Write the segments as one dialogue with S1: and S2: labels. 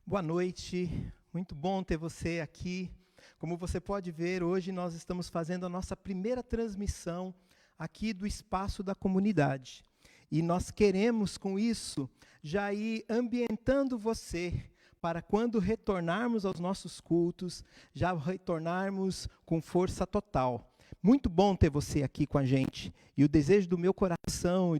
S1: Boa noite, muito bom ter você aqui. Como você pode ver, hoje nós estamos fazendo a nossa primeira transmissão aqui do espaço da comunidade. E nós queremos, com isso, já ir ambientando você para quando retornarmos aos nossos cultos, já retornarmos com força total. Muito bom ter você aqui com a gente. E o desejo do meu coração,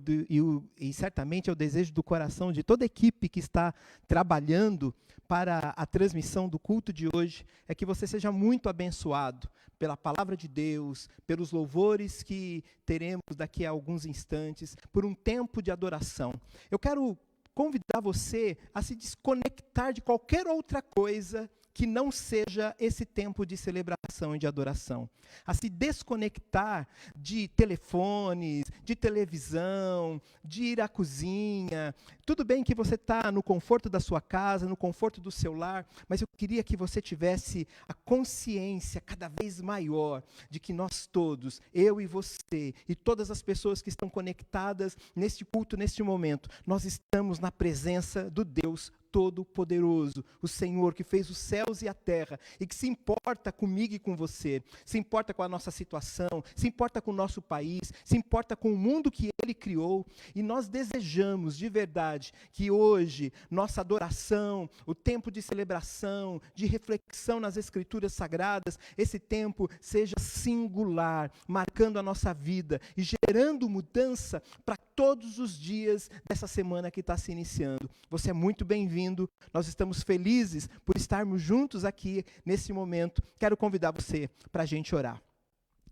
S1: e certamente é o desejo do coração de toda a equipe que está trabalhando para a transmissão do culto de hoje, é que você seja muito abençoado pela palavra de Deus, pelos louvores que teremos daqui a alguns instantes, por um tempo de adoração. Eu quero convidar você a se desconectar de qualquer outra coisa que não seja esse tempo de celebração e de adoração. A se desconectar de telefones, de televisão, de ir à cozinha. Tudo bem que você está no conforto da sua casa, no conforto do seu lar, mas eu queria que você tivesse a consciência cada vez maior de que nós todos, eu e você, e todas as pessoas que estão conectadas neste culto, neste momento, nós estamos na presença do Deus Todo-Poderoso, o Senhor que fez os céus e a terra, e que se importa comigo e com você, se importa com a nossa situação, se importa com o nosso país, se importa com o mundo que Ele criou, e nós desejamos de verdade que hoje nossa adoração, o tempo de celebração, de reflexão nas Escrituras Sagradas, esse tempo seja singular, marcando a nossa vida e gerando mudança para todos os dias dessa semana que está se iniciando. Você é muito bem-vindo, nós estamos felizes por estarmos juntos aqui nesse momento. Quero convidar você para a gente orar.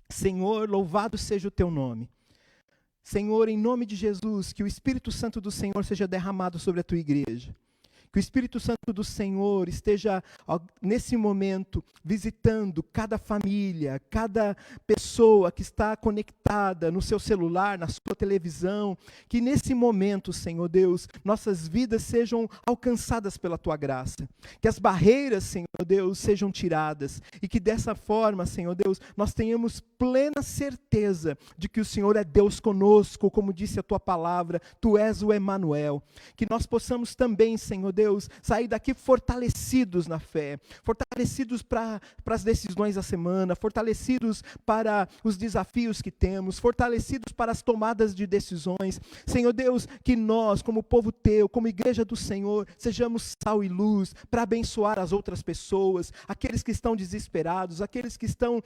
S1: Senhor, louvado seja o teu nome. Senhor, em nome de Jesus, que o Espírito Santo do Senhor seja derramado sobre a tua igreja. Que o Espírito Santo do Senhor esteja, nesse momento, visitando cada família, cada pessoa que está conectada no seu celular, na sua televisão. Que nesse momento, Senhor Deus, nossas vidas sejam alcançadas pela Tua graça. Que as barreiras, Senhor Deus, sejam tiradas. E que dessa forma, Senhor Deus, nós tenhamos plena certeza de que o Senhor é Deus conosco, como disse a Tua palavra, Tu és o Emanuel. Que nós possamos também, Senhor Deus, sair daqui fortalecidos na fé, fortalecidos para as decisões da semana, fortalecidos para os desafios que temos, fortalecidos para as tomadas de decisões. Senhor Deus, que nós, como povo teu, como igreja do Senhor, sejamos sal e luz para abençoar as outras pessoas, aqueles que estão desesperados, aqueles que estão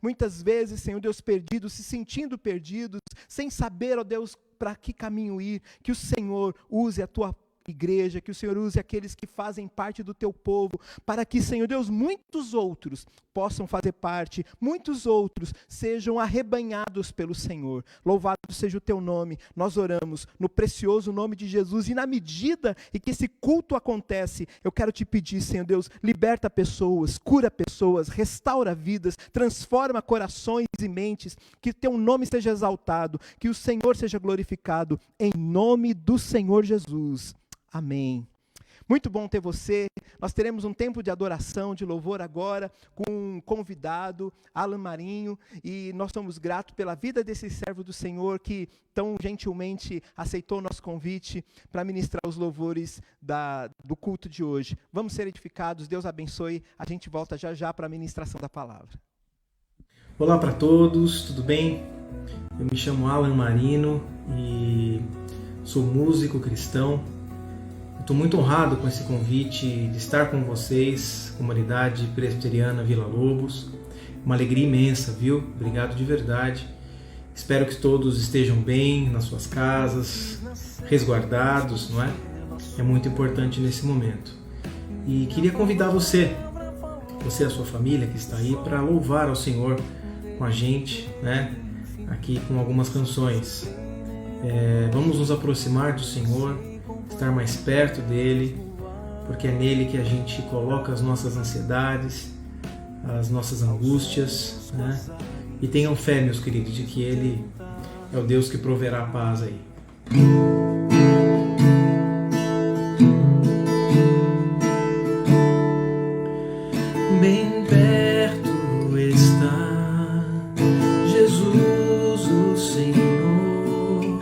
S1: muitas vezes, Senhor Deus, perdidos, se sentindo perdidos, sem saber, ó Deus, para que caminho ir. Que o Senhor use a tua igreja, que o Senhor use aqueles que fazem parte do teu povo, para que, Senhor Deus, muitos outros possam fazer parte, muitos outros sejam arrebanhados pelo Senhor. Louvado seja o teu nome, nós oramos no precioso nome de Jesus, e na medida em que esse culto acontece, eu quero te pedir, Senhor Deus, liberta pessoas, cura pessoas, restaura vidas, transforma corações e mentes, que teu nome seja exaltado, que o Senhor seja glorificado, em nome do Senhor Jesus. Amém. Muito bom ter você. Nós teremos um tempo de adoração, de louvor agora, com um convidado, Alan Marinho, e nós somos gratos pela vida desse servo do Senhor que tão gentilmente aceitou o nosso convite para ministrar os louvores do culto de hoje. Vamos ser edificados, Deus abençoe. A gente volta já já para a ministração da palavra.
S2: Olá para todos, tudo bem? Eu me chamo Alan Marino e sou músico cristão. Estou muito honrado com esse convite de estar com vocês, comunidade presbiteriana Vila Lobos. Uma alegria imensa, viu? Obrigado de verdade. Espero que todos estejam bem nas suas casas, resguardados, não é? É muito importante nesse momento. E queria convidar você e a sua família que está aí, para louvar ao Senhor com a gente, né? Aqui com algumas canções. Vamos nos aproximar do Senhor, estar mais perto dele, porque é nele que a gente coloca as nossas ansiedades, as nossas angústias, né? E tenham fé, meus queridos, de que ele é o Deus que proverá paz aí. Bem perto está Jesus, o Senhor,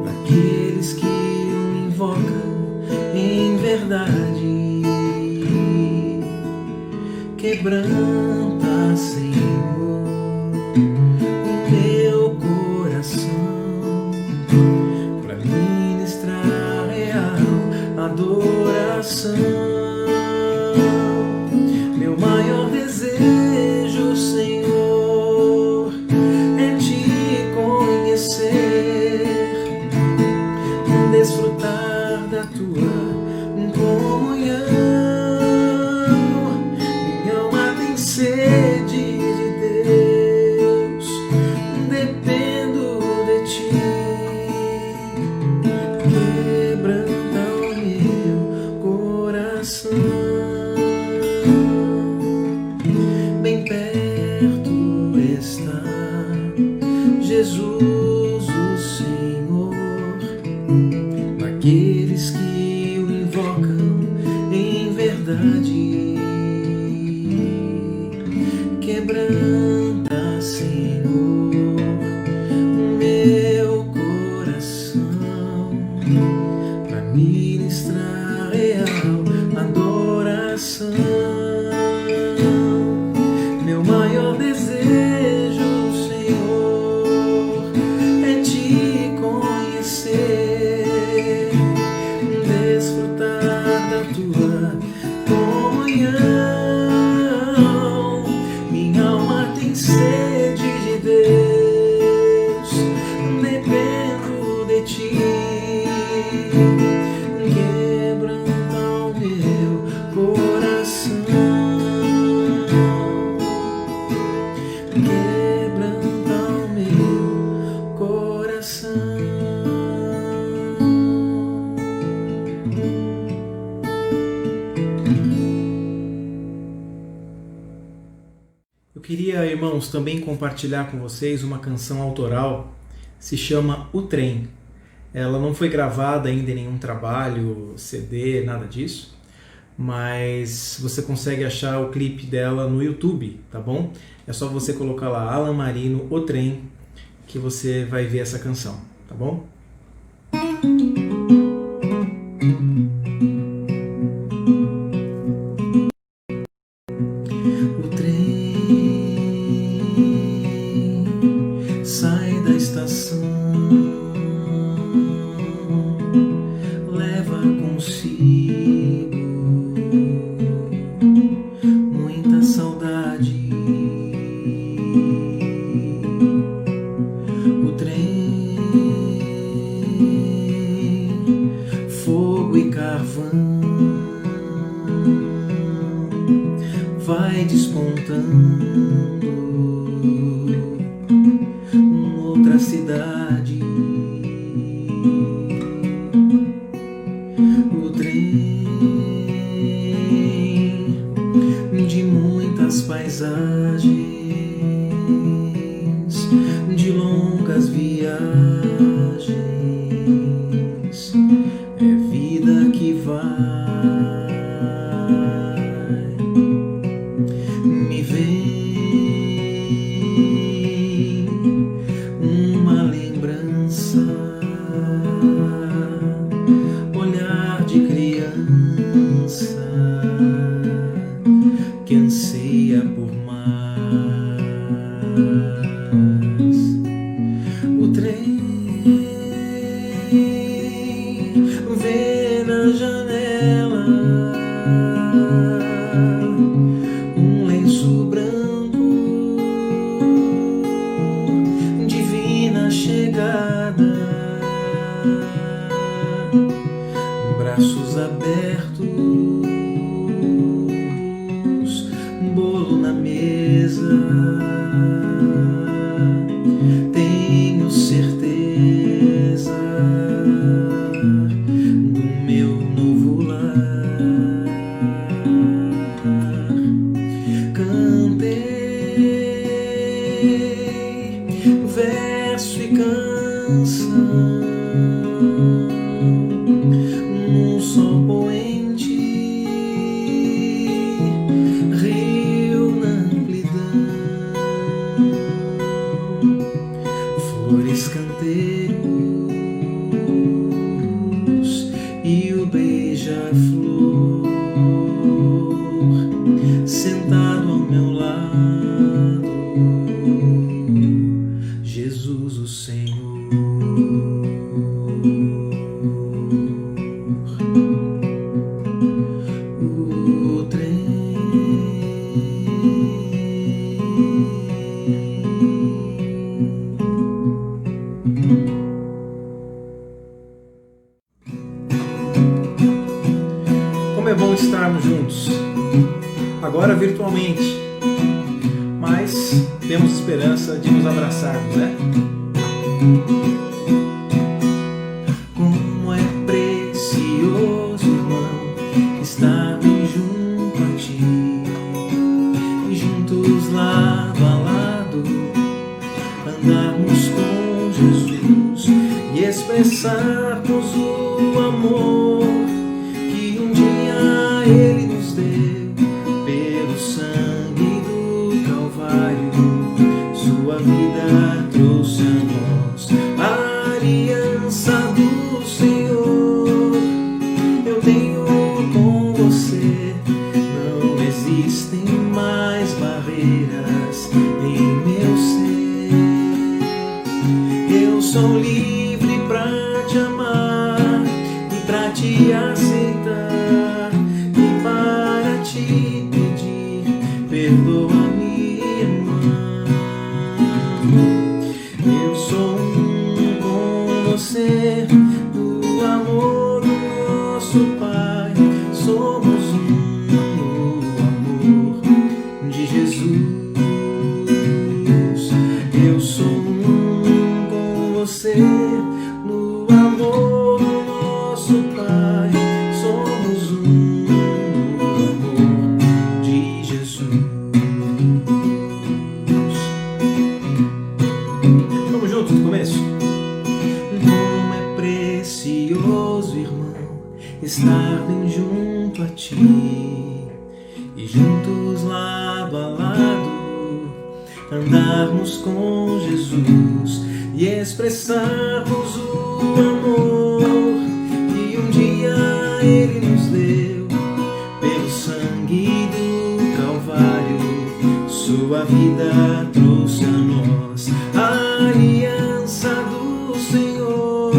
S2: daqueles que o invocam em verdade. Quebranta, Senhor, o meu coração para ministrar real adoração. Meu maior desejo, Senhor, é te conhecer, desfrutar da tua comunhão. Minha alma tem sede de Deus, dependo de ti. Quebranta o meu coração. Bem perto está Jesus, o Senhor, aqueles que o invocam em verdade. Quebranta, Senhor, o meu coração para ministrar real adoração. Meu maior desejo, Senhor, é te conhecer, desfrutar da tua comunhão. Minha alma tem sede de Deus, dependo de ti. Quebranta o meu coração, quebranta o meu coração. Eu queria, irmãos, também compartilhar com vocês uma canção autoral, se chama O Trem. Ela não foi gravada ainda em nenhum trabalho, CD, nada disso, mas você consegue achar o clipe dela no YouTube, tá bom? É só você colocar lá Alan Marino, O Trem, que você vai ver essa canção, tá bom? O trem sai da estação, leva consigo muita saudade. O trem, fogo e carvão, vai despontando outra cidade. O trem de muitas paisagens, de longas viagens, é vida que vai. Me vem uma lembrança, olhar de criança que anseia por mais. O trem vê na janela um lenço branco, divina chegada, braços abertos, bolo na mesa. Tenho certeza do meu novo lar. Cantei verso e canção num sol poente, rio na amplidão, flores, canteiros e o beija-flor sentado Como é bom estarmos juntos, agora virtualmente, mas temos esperança de nos abraçarmos, né? Como é precioso, irmão, estar bem junto a ti, e juntos lado a lado, andarmos com Jesus e expressarmos o amor que um dia Ele nos deu pelo sangue do Calvário. Sua vida trouxe a nós a aliança do Senhor. Eu tenho com você, não existem mais barreiras em meu ser. Eu sou livre pra te amar e pra te aceitar, e para te pedir, perdoa minha irmã. Eu sou um com você, no amor do nosso Pai. Somos um no amor de Jesus. Eu sou um com você, no amor do nosso Pai. Somos um no amor de Jesus. Vamos juntos no começo? Como é precioso, irmão, estar bem junto a ti, e juntos lado a lado, andarmos com Jesus e expressarmos o amor que um dia Ele nos deu pelo sangue do Calvário. Sua vida trouxe a nós a aliança do Senhor.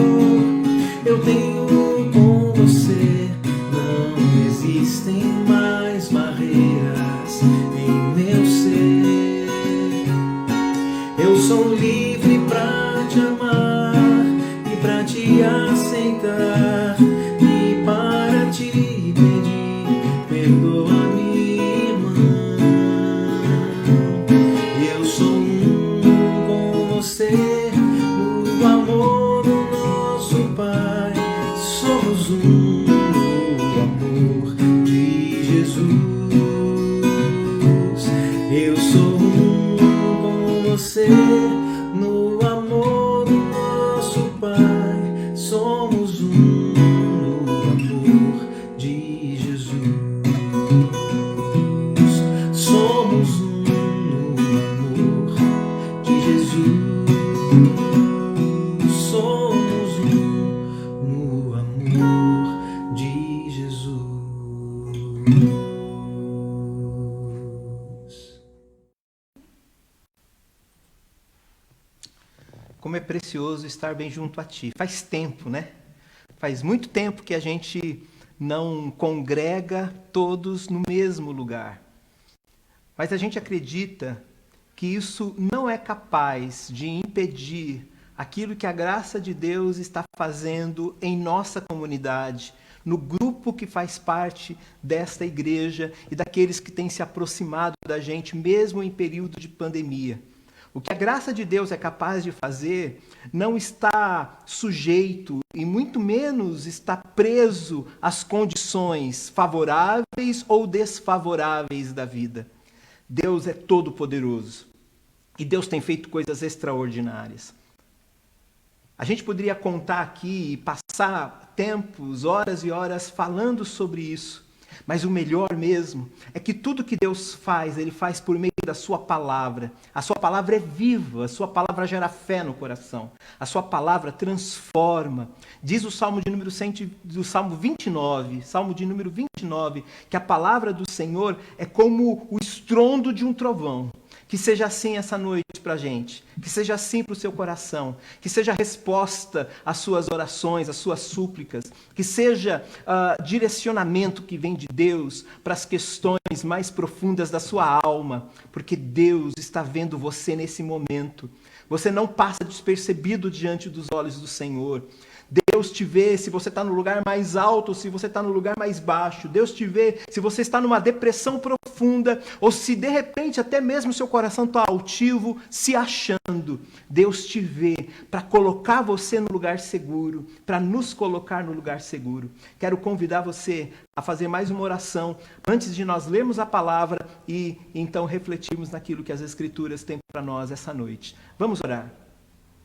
S2: Eu tenho com você, não existem mais barreiras em meu ser. Eu sou livre pra te amar e pra te aceitar, e para te pedir, perdoa minha irmã. Eu sou um com você, no amor do nosso Pai. Somos um no amor de Jesus. Eu sou um com você, no amor do nosso Pai. Somos um no amor de Jesus. Somos um no amor de Jesus. Somos um no amor de Jesus.
S1: Como é precioso estar bem junto a Ti. Faz tempo, né? Faz muito tempo que a gente não congrega todos no mesmo lugar. Mas a gente acredita que isso não é capaz de impedir aquilo que a graça de Deus está fazendo em nossa comunidade, no grupo que faz parte desta igreja e daqueles que têm se aproximado da gente, mesmo em período de pandemia. O que a graça de Deus é capaz de fazer não está sujeito e muito menos está preso às condições favoráveis ou desfavoráveis da vida. Deus é todo-poderoso e Deus tem feito coisas extraordinárias. A gente poderia contar aqui e passar tempos, horas e horas falando sobre isso. Mas o melhor mesmo é que tudo que Deus faz, Ele faz por meio da sua palavra. A sua palavra é viva, a sua palavra gera fé no coração. A sua palavra transforma. Diz o Salmo de número 29, Salmo de número 29, que a palavra do Senhor é como o estrondo de um trovão. Que seja assim essa noite para a gente, que seja assim para o seu coração, que seja resposta às suas orações, às suas súplicas, que seja direcionamento que vem de Deus para as questões mais profundas da sua alma, porque Deus está vendo você nesse momento. Você não passa despercebido diante dos olhos do Senhor. Deus te vê se você está no lugar mais alto, se você está no lugar mais baixo. Deus te vê se você está numa depressão profunda, ou se de repente até mesmo seu coração está altivo, se achando. Deus te vê para colocar você no lugar seguro, para nos colocar no lugar seguro. Quero convidar você a fazer mais uma oração antes de nós lermos a palavra e então refletirmos naquilo que as Escrituras têm para nós essa noite. Vamos orar.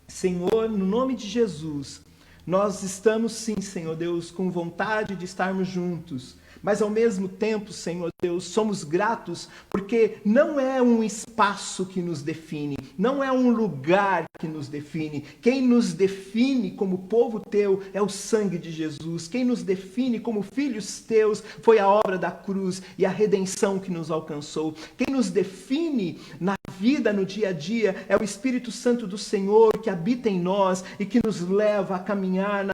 S1: Senhor, no nome de Jesus, nós estamos sim, Senhor Deus, com vontade de estarmos juntos, mas ao mesmo tempo, Senhor Deus, somos gratos porque não é um espaço que nos define, não é um lugar que nos define. Quem nos define como povo teu é o sangue de Jesus. Quem nos define como filhos teus foi a obra da cruz e a redenção que nos alcançou. Quem nos define na vida, no dia a dia, é o Espírito Santo do Senhor que habita em nós e que nos leva a caminhar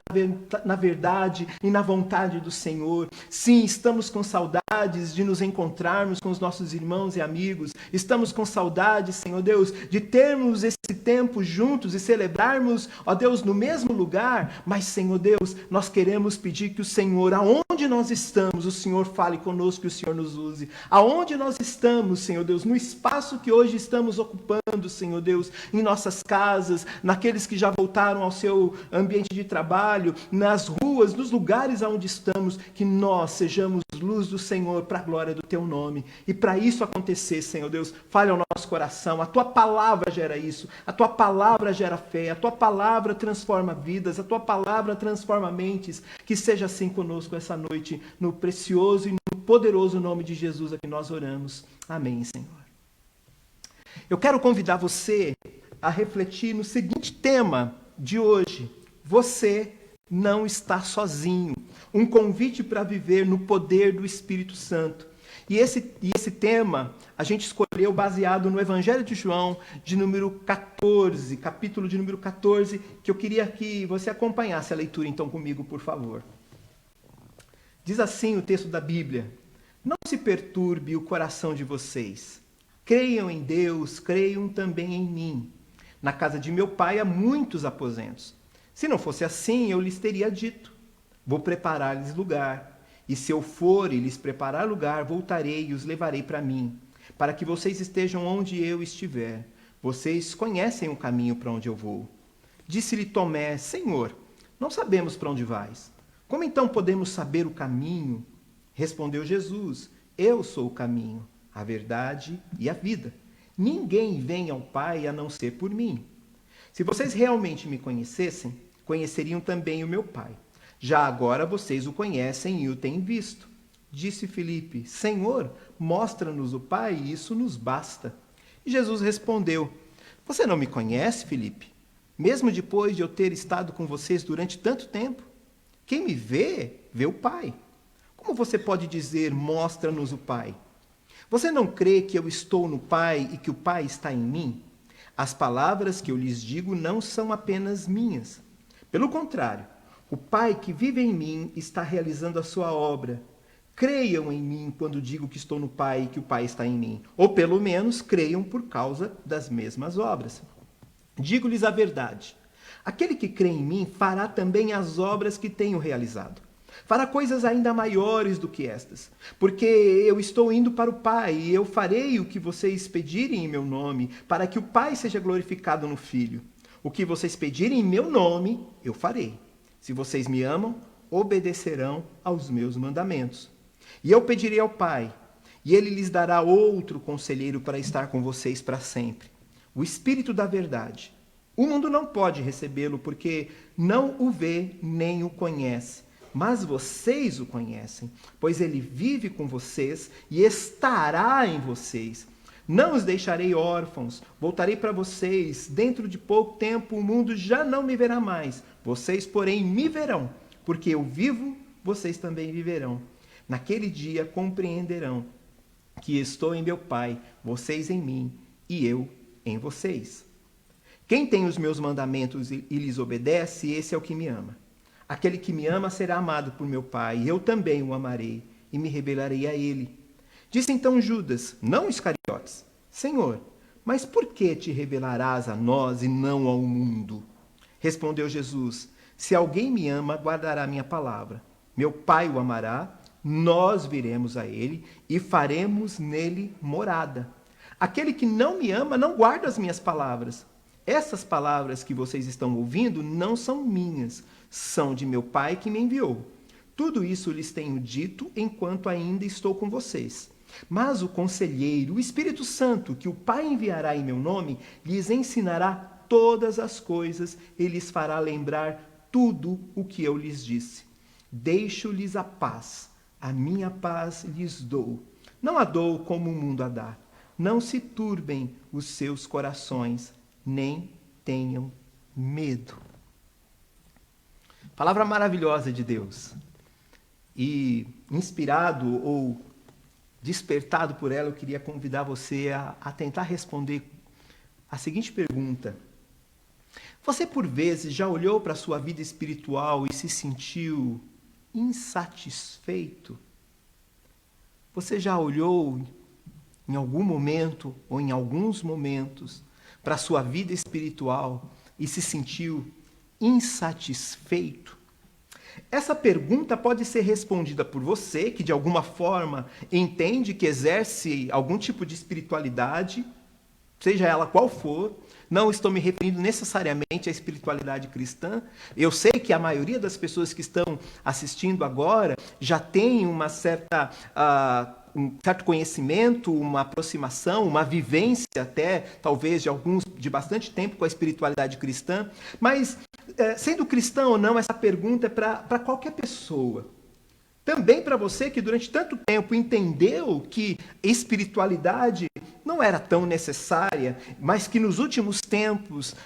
S1: na verdade e na vontade do Senhor. Sim, estamos com saudades de nos encontrarmos com os nossos irmãos e amigos. Estamos com saudades, Senhor Deus, de termos esse tempo juntos e celebrarmos, ó Deus, no mesmo lugar. Mas, Senhor Deus, nós queremos pedir que o Senhor, aonde nós estamos, o Senhor fale conosco e o Senhor nos use. Aonde nós estamos, Senhor Deus, no espaço que hoje estamos ocupando, Senhor Deus, em nossas casas, naqueles que já voltaram ao seu ambiente de trabalho, nas ruas, nos lugares aonde estamos, que nós sejamos luz do Senhor para a glória do Teu nome. E para isso acontecer, Senhor Deus, fale ao nosso coração. A Tua palavra gera isso. A Tua palavra gera fé. A Tua palavra transforma vidas. A Tua palavra transforma mentes. Que seja assim conosco essa noite, no precioso e no poderoso nome de Jesus a que nós oramos. Amém, Senhor. Eu quero convidar você a refletir no seguinte tema de hoje. Você não está sozinho. Um convite para viver no poder do Espírito Santo. E esse tema a gente escolheu baseado no Evangelho de João, de número 14, capítulo de número 14, que eu queria que você acompanhasse a leitura então comigo, por favor. Diz assim o texto da Bíblia: não se perturbe o coração de vocês. Creiam em Deus, creiam também em mim. Na casa de meu pai há muitos aposentos. Se não fosse assim, eu lhes teria dito: vou preparar-lhes lugar. E se eu for e lhes preparar lugar, voltarei e os levarei para mim, para que vocês estejam onde eu estiver. Vocês conhecem o caminho para onde eu vou. Disse-lhe Tomé: Senhor, não sabemos para onde vais. Como então podemos saber o caminho? Respondeu Jesus: eu sou o caminho, a verdade e a vida. Ninguém vem ao Pai a não ser por mim. Se vocês realmente me conhecessem, conheceriam também o meu Pai. Já agora vocês o conhecem e o têm visto. Disse Filipe: Senhor, mostra-nos o Pai e isso nos basta. E Jesus respondeu: você não me conhece, Filipe? Mesmo depois de eu ter estado com vocês durante tanto tempo? Quem me vê, vê o Pai. Como você pode dizer: mostra-nos o Pai? Você não crê que eu estou no Pai e que o Pai está em mim? As palavras que eu lhes digo não são apenas minhas. Pelo contrário, o Pai que vive em mim está realizando a sua obra. Creiam em mim quando digo que estou no Pai e que o Pai está em mim. Ou pelo menos creiam por causa das mesmas obras. Digo-lhes a verdade. Aquele que crê em mim fará também as obras que tenho realizado. Fará coisas ainda maiores do que estas, porque eu estou indo para o Pai, e eu farei o que vocês pedirem em meu nome, para que o Pai seja glorificado no Filho. O que vocês pedirem em meu nome, eu farei. Se vocês me amam, obedecerão aos meus mandamentos. E eu pedirei ao Pai, e ele lhes dará outro conselheiro para estar com vocês para sempre. O Espírito da verdade. O mundo não pode recebê-lo, porque não o vê nem o conhece. Mas vocês o conhecem, pois ele vive com vocês e estará em vocês. Não os deixarei órfãos, voltarei para vocês. Dentro de pouco tempo o mundo já não me verá mais. Vocês, porém, me verão, porque eu vivo, vocês também viverão. Naquele dia compreenderão que estou em meu Pai, vocês em mim e eu em vocês. Quem tem os meus mandamentos e lhes obedece, esse é o que me ama. Aquele que me ama será amado por meu Pai, e eu também o amarei, e me revelarei a ele. Disse então Judas, não Iscariotes: Senhor, mas por que te revelarás a nós e não ao mundo? Respondeu Jesus: Se alguém me ama, guardará minha palavra. Meu Pai o amará, nós viremos a ele e faremos nele morada. Aquele que não me ama não guarda as minhas palavras. Essas palavras que vocês estão ouvindo não são minhas, são de meu Pai que me enviou. Tudo isso lhes tenho dito enquanto ainda estou com vocês. Mas o Conselheiro, o Espírito Santo, que o Pai enviará em meu nome, lhes ensinará todas as coisas e lhes fará lembrar tudo o que eu lhes disse. Deixo-lhes a paz, a minha paz lhes dou. Não a dou como o mundo a dá. Não se turbem os seus corações, nem tenham medo. Palavra maravilhosa de Deus. E inspirado ou despertado por ela, eu queria convidar você a tentar responder a seguinte pergunta. Você, por vezes, já olhou para a sua vida espiritual e se sentiu insatisfeito? Você já olhou em algum momento ou em alguns momentos para a sua vida espiritual e se sentiu insatisfeito? Essa pergunta pode ser respondida por você, que de alguma forma entende que exerce algum tipo de espiritualidade, seja ela qual for. Não estou me referindo necessariamente à espiritualidade cristã. Eu sei que a maioria das pessoas que estão assistindo agora já tem uma certa, um certo conhecimento, uma aproximação, uma vivência até, talvez, de bastante tempo com a espiritualidade cristã. Mas, sendo cristão ou não, essa pergunta é para qualquer pessoa. Também para você que durante tanto tempo entendeu que espiritualidade não era tão necessária, mas que nos últimos tempos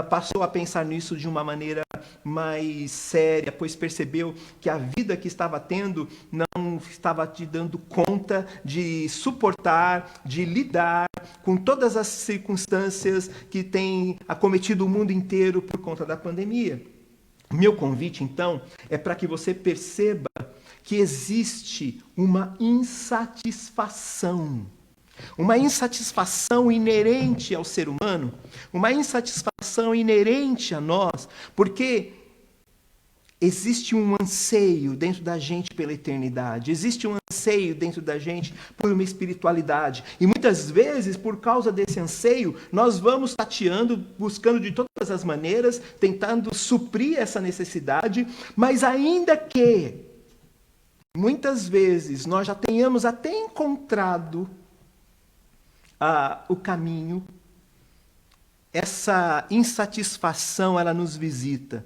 S1: passou a pensar nisso de uma maneira mais séria, pois percebeu que a vida que estava tendo não estava te dando conta de suportar, de lidar com todas as circunstâncias que têm acometido o mundo inteiro por conta da pandemia. Meu convite, então, é para que você perceba que existe uma insatisfação inerente ao ser humano, uma insatisfação inerente a nós, porque existe um anseio dentro da gente pela eternidade, existe um anseio dentro da gente por uma espiritualidade, e muitas vezes, por causa desse anseio, nós vamos tateando, buscando de todas as maneiras, tentando suprir essa necessidade, mas ainda que muitas vezes nós já tenhamos até encontrado o caminho, essa insatisfação ela nos visita.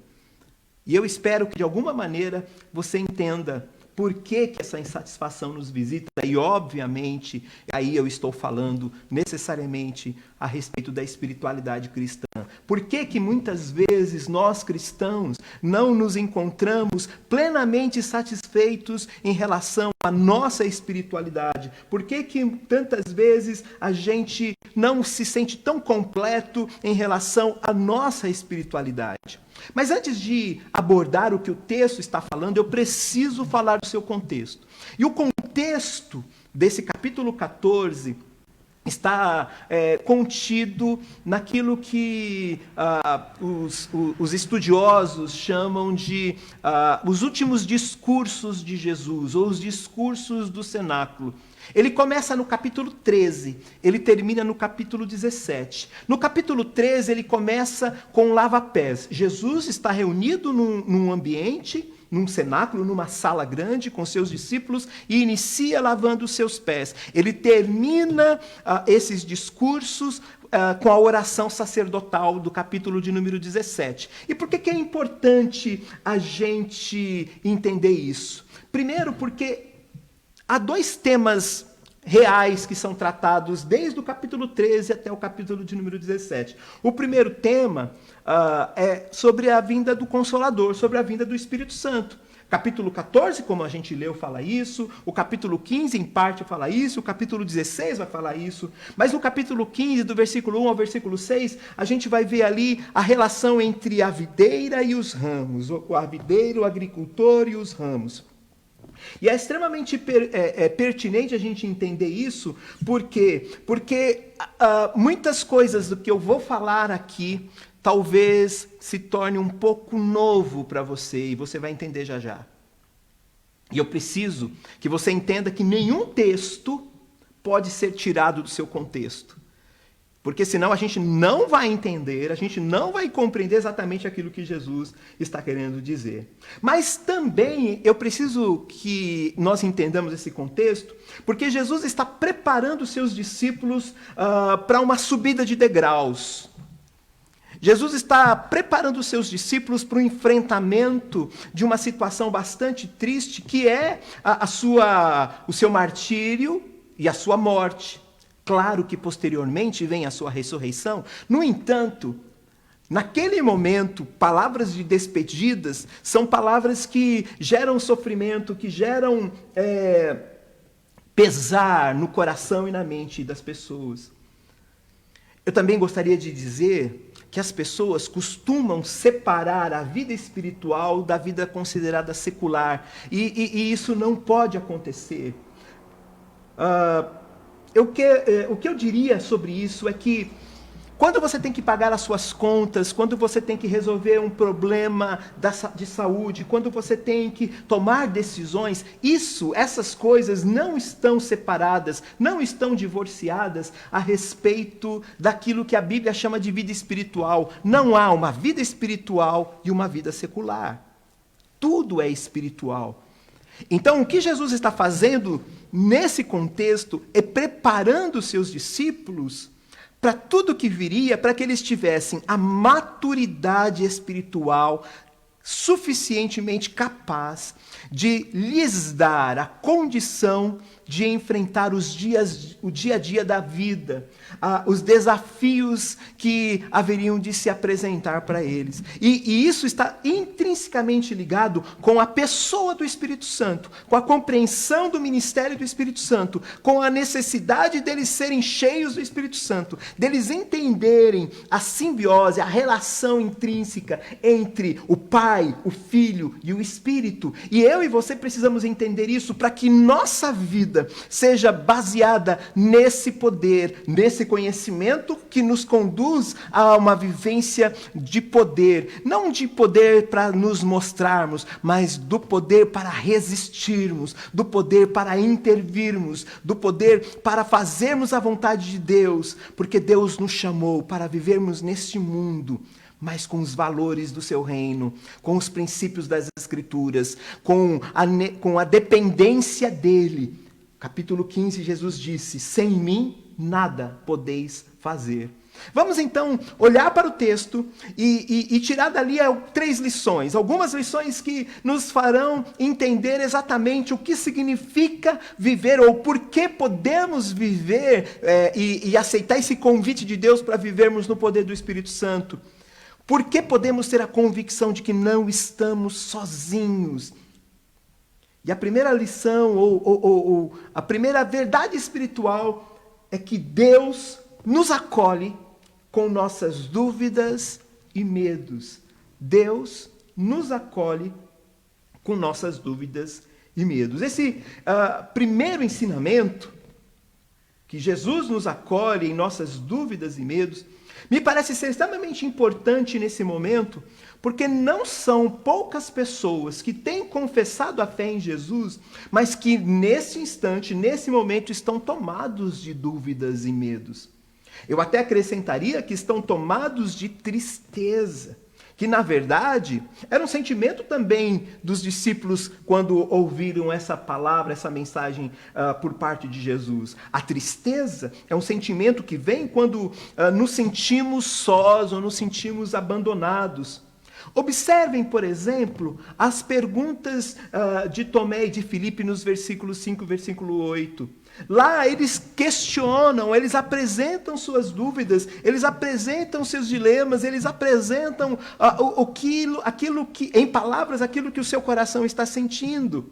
S1: E eu espero que de alguma maneira você entenda por que essa insatisfação nos visita. E obviamente, aí eu estou falando necessariamente a respeito da espiritualidade cristã. Por que muitas vezes nós cristãos não nos encontramos plenamente satisfeitos em relação à nossa espiritualidade? Por que tantas vezes a gente não se sente tão completo em relação à nossa espiritualidade? Mas antes de abordar o que o texto está falando, eu preciso falar do seu contexto. E o contexto desse capítulo 14 está contido naquilo que os estudiosos chamam de os últimos discursos de Jesus, ou os discursos do cenáculo. Ele começa no capítulo 13, ele termina no capítulo 17. No capítulo 13, ele começa com lava-pés. Jesus está reunido num ambiente, num cenáculo, numa sala grande com seus discípulos e inicia lavando os seus pés. Ele termina esses discursos com a oração sacerdotal do capítulo de número 17. E por que é importante a gente entender isso? Primeiro, porque há dois temas reais que são tratados desde o capítulo 13 até o capítulo de número 17. O primeiro tema é sobre a vinda do Consolador, sobre a vinda do Espírito Santo. Capítulo 14, como a gente leu, fala isso. O capítulo 15, em parte, fala isso. O capítulo 16 vai falar isso. Mas no capítulo 15, do versículo 1 ao versículo 6, a gente vai ver ali a relação entre a videira e os ramos. A videira, o agricultor e os ramos. E é extremamente pertinente a gente entender isso, porque muitas coisas do que eu vou falar aqui talvez se torne um pouco novo para você, e você vai entender já já. E eu preciso que você entenda que nenhum texto pode ser tirado do seu contexto. Porque senão a gente não vai entender, a gente não vai compreender exatamente aquilo que Jesus está querendo dizer. Mas também eu preciso que nós entendamos esse contexto, porque Jesus está preparando os seus discípulos para uma subida de degraus. Jesus está preparando os seus discípulos para o enfrentamento de uma situação bastante triste, que é o seu martírio e a sua morte. Claro que posteriormente vem a sua ressurreição. No entanto, naquele momento, palavras de despedidas são palavras que geram sofrimento, que geram pesar no coração e na mente das pessoas. Eu também gostaria de dizer que as pessoas costumam separar a vida espiritual da vida considerada secular. E isso não pode acontecer. O que eu diria sobre isso é que quando você tem que pagar as suas contas, quando você tem que resolver um problema de saúde, quando você tem que tomar decisões, essas coisas não estão separadas, não estão divorciadas a respeito daquilo que a Bíblia chama de vida espiritual. Não há uma vida espiritual e uma vida secular. Tudo é espiritual. Então, o que Jesus está fazendo nesse contexto é preparando os seus discípulos para tudo que viria, para que eles tivessem a maturidade espiritual suficientemente capaz de lhes dar a condição de enfrentar o dia a dia da vida, os desafios que haveriam de se apresentar para eles. E isso está intrinsecamente ligado com a pessoa do Espírito Santo, com a compreensão do ministério do Espírito Santo, com a necessidade deles serem cheios do Espírito Santo, deles entenderem a simbiose, a relação intrínseca entre o Pai, o Filho e o Espírito. E eu e você precisamos entender isso para que nossa vida seja baseada nesse poder, nesse conhecimento que nos conduz a uma vivência de poder. Não de poder para nos mostrarmos, mas do poder para resistirmos, do poder para intervirmos, do poder para fazermos a vontade de Deus, porque Deus nos chamou para vivermos neste mundo, mas com os valores do seu reino, com os princípios das Escrituras, com a dependência dele. Capítulo 15, Jesus disse: sem mim nada podeis fazer. Vamos então olhar para o texto e tirar dali 3 lições. Algumas lições que nos farão entender exatamente o que significa viver, ou por que podemos viver e aceitar esse convite de Deus para vivermos no poder do Espírito Santo. Por que podemos ter a convicção de que não estamos sozinhos? E a primeira lição, ou a primeira verdade espiritual, é que Deus nos acolhe com nossas dúvidas e medos. Deus nos acolhe com nossas dúvidas e medos. Esse primeiro ensinamento, que Jesus nos acolhe em nossas dúvidas e medos, me parece ser extremamente importante nesse momento, porque não são poucas pessoas que têm confessado a fé em Jesus, mas que nesse instante, nesse momento, estão tomados de dúvidas e medos. Eu até acrescentaria que estão tomados de tristeza, que na verdade era um sentimento também dos discípulos quando ouviram essa palavra, essa mensagem por parte de Jesus. A tristeza é um sentimento que vem quando nos sentimos sós ou nos sentimos abandonados. Observem, por exemplo, as perguntas de Tomé e de Filipe nos versículos 5 e versículo 8. Lá eles questionam, eles apresentam suas dúvidas, eles apresentam seus dilemas, eles apresentam aquilo que, em palavras, aquilo que o seu coração está sentindo.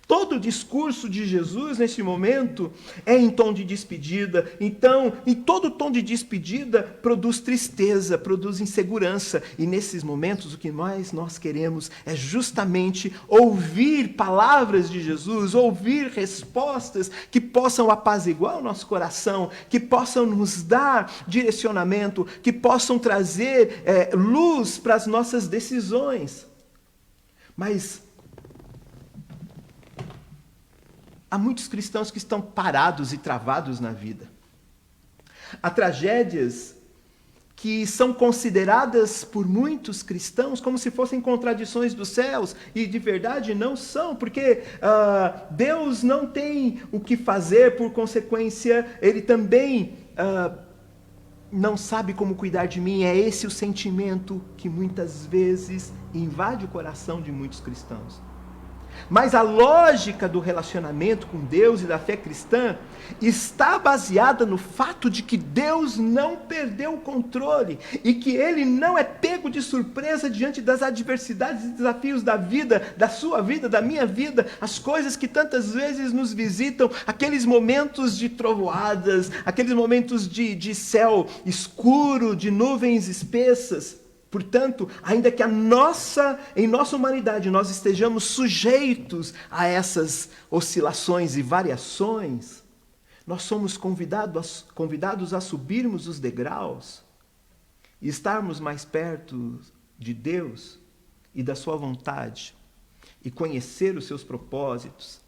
S1: Todo o discurso de Jesus nesse momento é em tom de despedida. Então, em todo tom de despedida, produz tristeza, produz insegurança. E nesses momentos, o que mais nós queremos é justamente ouvir palavras de Jesus, ouvir respostas que possam apaziguar o nosso coração, que possam nos dar direcionamento, que possam trazer luz para as nossas decisões. Mas há muitos cristãos que estão parados e travados na vida. Há tragédias que são consideradas por muitos cristãos como se fossem contradições dos céus, e de verdade não são, porque Deus não tem o que fazer, por consequência, Ele também não sabe como cuidar de mim. É esse o sentimento que muitas vezes invade o coração de muitos cristãos. Mas a lógica do relacionamento com Deus e da fé cristã está baseada no fato de que Deus não perdeu o controle e que Ele não é pego de surpresa diante das adversidades e desafios da vida, da sua vida, da minha vida, as coisas que tantas vezes nos visitam, aqueles momentos de trovoadas, aqueles momentos de céu escuro, de nuvens espessas. Portanto, ainda que em nossa humanidade nós estejamos sujeitos a oscilações e variações, nós somos convidados a subirmos os degraus e estarmos mais perto de Deus e da sua vontade e conhecer os seus propósitos.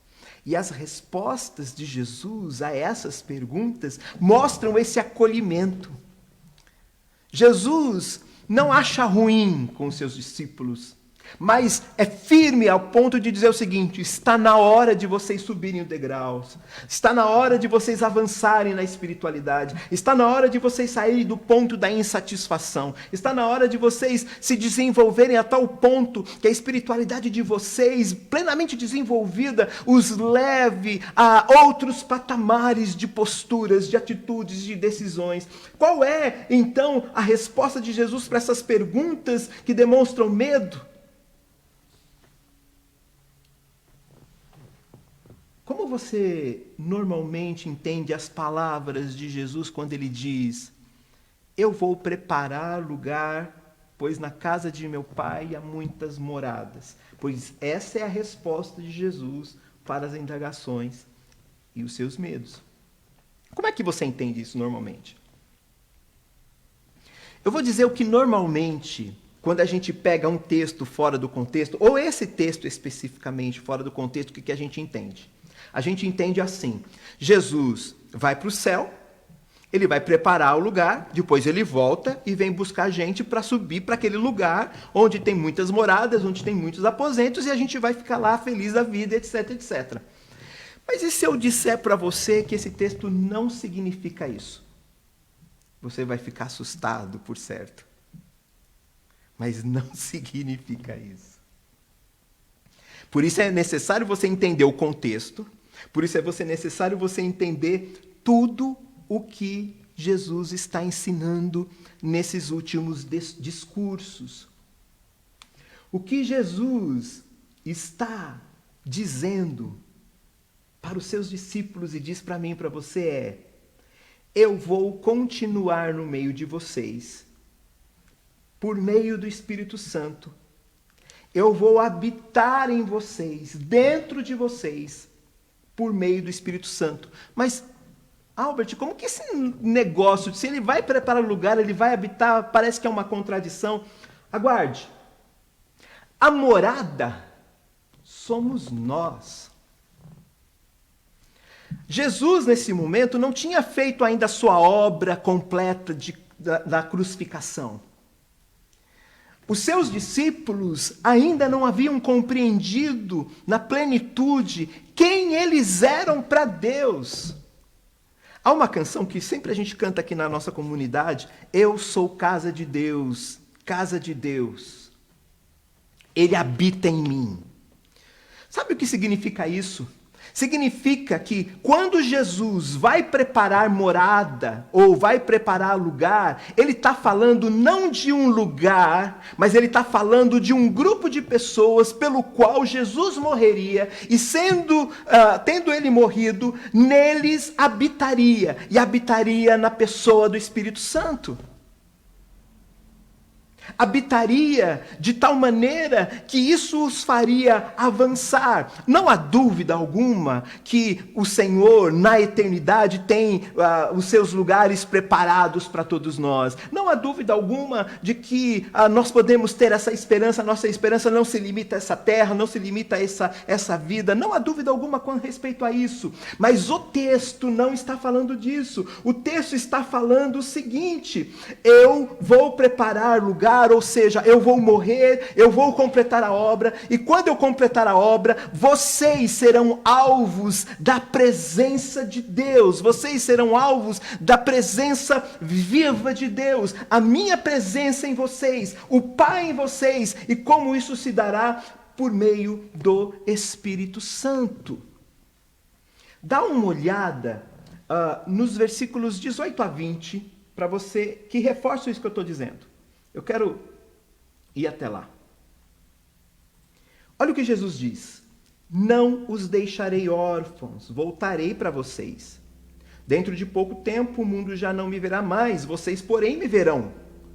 S1: E as respostas de Jesus a essas perguntas mostram esse acolhimento. Jesus não acha ruim com os seus discípulos, mas é firme ao ponto de dizer o seguinte: está na hora de vocês subirem os degraus, está na hora de vocês avançarem na espiritualidade, está na hora de vocês saírem do ponto da insatisfação, está na hora de vocês se desenvolverem a tal ponto que a espiritualidade de vocês, plenamente desenvolvida, os leve a outros patamares de posturas, de atitudes, de decisões. Qual é, então, a resposta de Jesus para essas perguntas que demonstram medo? Como você normalmente entende as palavras de Jesus quando ele diz: eu vou preparar lugar, pois na casa de meu Pai há muitas moradas? Pois essa é a resposta de Jesus para as indagações e os seus medos. Como é que você entende isso normalmente? Eu vou dizer o que normalmente, quando a gente pega um texto fora do contexto, ou esse texto especificamente fora do contexto, o que a gente entende? A gente entende assim: Jesus vai para o céu, ele vai preparar o lugar, depois ele volta e vem buscar a gente para subir para aquele lugar onde tem muitas moradas, onde tem muitos aposentos, e a gente vai ficar lá feliz da vida, etc, etc. Mas e se eu disser para você que esse texto não significa isso? Você vai ficar assustado, por certo. Mas não significa isso. Por isso é necessário você entender o contexto, por isso é necessário você entender tudo o que Jesus está ensinando nesses últimos discursos. O que Jesus está dizendo para os seus discípulos e diz para mim e para você é: eu vou continuar no meio de vocês, por meio do Espírito Santo. Eu vou habitar em vocês, dentro de vocês, por meio do Espírito Santo. Mas, Albert, como que esse negócio, se ele vai preparar o lugar, ele vai habitar, parece que é uma contradição. Aguarde. A morada somos nós. Jesus, nesse momento, não tinha feito ainda a sua obra completa da crucificação. Os seus discípulos ainda não haviam compreendido na plenitude quem eles eram para Deus. Há uma canção que sempre a gente canta aqui na nossa comunidade: eu sou casa de Deus, casa de Deus. Ele habita em mim. Sabe o que significa isso? Significa que quando Jesus vai preparar morada, ou vai preparar lugar, ele está falando não de um lugar, mas ele está falando de um grupo de pessoas pelo qual Jesus morreria, e tendo ele morrido, neles habitaria, e habitaria na pessoa do Espírito Santo. Habitaria de tal maneira que isso os faria avançar. Não há dúvida alguma que o Senhor, na eternidade, tem os seus lugares preparados para todos nós. Não há dúvida alguma de que nós podemos ter essa esperança. Nossa esperança não se limita a essa terra, não se limita a essa vida. Não há dúvida alguma com respeito a isso. Mas o texto não está falando disso. O texto está falando o seguinte: eu vou preparar lugar, ou seja, eu vou morrer, eu vou completar a obra, e quando eu completar a obra, vocês serão alvos da presença de Deus, vocês serão alvos da presença viva de Deus, a minha presença em vocês, o Pai em vocês, e como isso se dará? Por meio do Espírito Santo. Dá uma olhada nos versículos 18 a 20, para você, que reforça isso que eu estou dizendo. Eu quero ir até lá. Olha o que Jesus diz: não os deixarei órfãos, voltarei para vocês. Dentro de pouco tempo o mundo já não me verá mais, vocês porém me verão,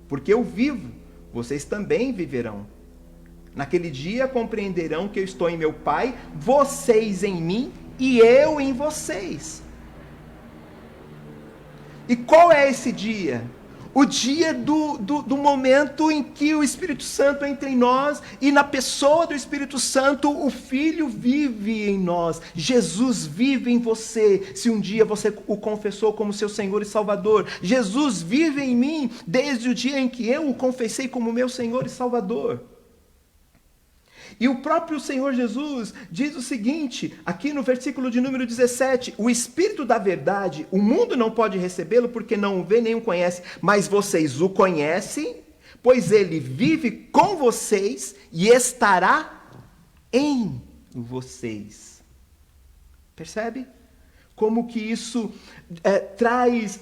S1: porque eu vivo, vocês também viverão. Naquele dia compreenderão que eu estou em meu Pai, vocês em mim e eu em vocês. E qual é esse dia? O dia do momento em que o Espírito Santo entra em nós, e na pessoa do Espírito Santo o Filho vive em nós. Jesus vive em você, se um dia você o confessou como seu Senhor e Salvador. Jesus vive em mim desde o dia em que eu o confessei como meu Senhor e Salvador. E o próprio Senhor Jesus diz o seguinte, aqui no versículo de número 17, o Espírito da verdade, o mundo não pode recebê-lo porque não o vê nem o conhece, mas vocês o conhecem, pois ele vive com vocês e estará em vocês. Percebe? Como que isso traz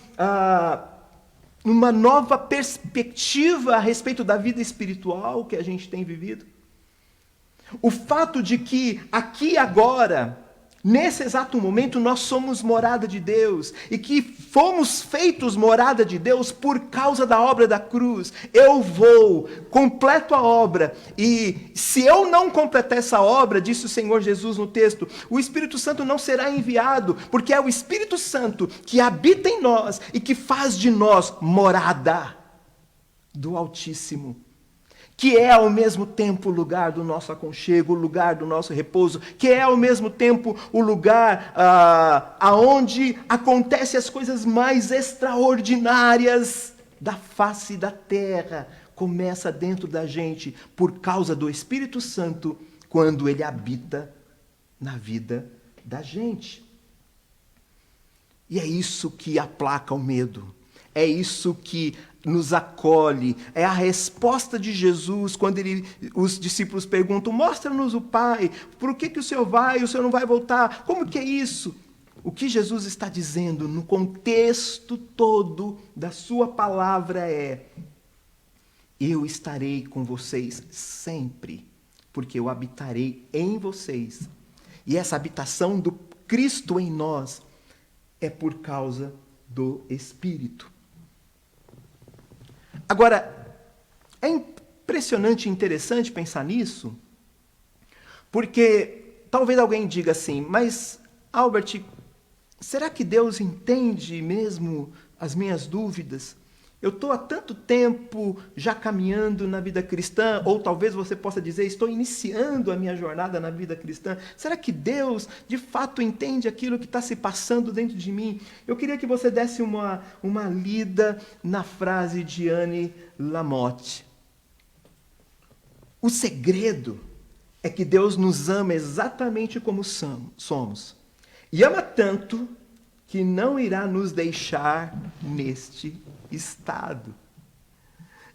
S1: uma nova perspectiva a respeito da vida espiritual que a gente tem vivido? O fato de que aqui agora, nesse exato momento, nós somos morada de Deus, e que fomos feitos morada de Deus por causa da obra da cruz. Eu vou, completo a obra, e se eu não completar essa obra, disse o Senhor Jesus no texto, o Espírito Santo não será enviado, porque é o Espírito Santo que habita em nós e que faz de nós morada do Altíssimo, que é ao mesmo tempo o lugar do nosso aconchego, o lugar do nosso repouso, que é ao mesmo tempo o lugar aonde acontecem as coisas mais extraordinárias da face da terra. Começa dentro da gente por causa do Espírito Santo, quando ele habita na vida da gente. E é isso que aplaca o medo, é isso que nos acolhe, é a resposta de Jesus quando os discípulos perguntam: mostra-nos o Pai, por que o Senhor vai, o Senhor não vai voltar, como que é isso? O que Jesus está dizendo no contexto todo da sua palavra é: eu estarei com vocês sempre, porque eu habitarei em vocês, e essa habitação do Cristo em nós é por causa do Espírito. Agora, é impressionante e interessante pensar nisso, porque talvez alguém diga assim: mas, Albert, será que Deus entende mesmo as minhas dúvidas? Eu estou há tanto tempo já caminhando na vida cristã, ou talvez você possa dizer, estou iniciando a minha jornada na vida cristã. Será que Deus, de fato, entende aquilo que está se passando dentro de mim? Eu queria que você desse uma lida na frase de Anne Lamott. O segredo é que Deus nos ama exatamente como somos. E ama tanto que não irá nos deixar neste estado.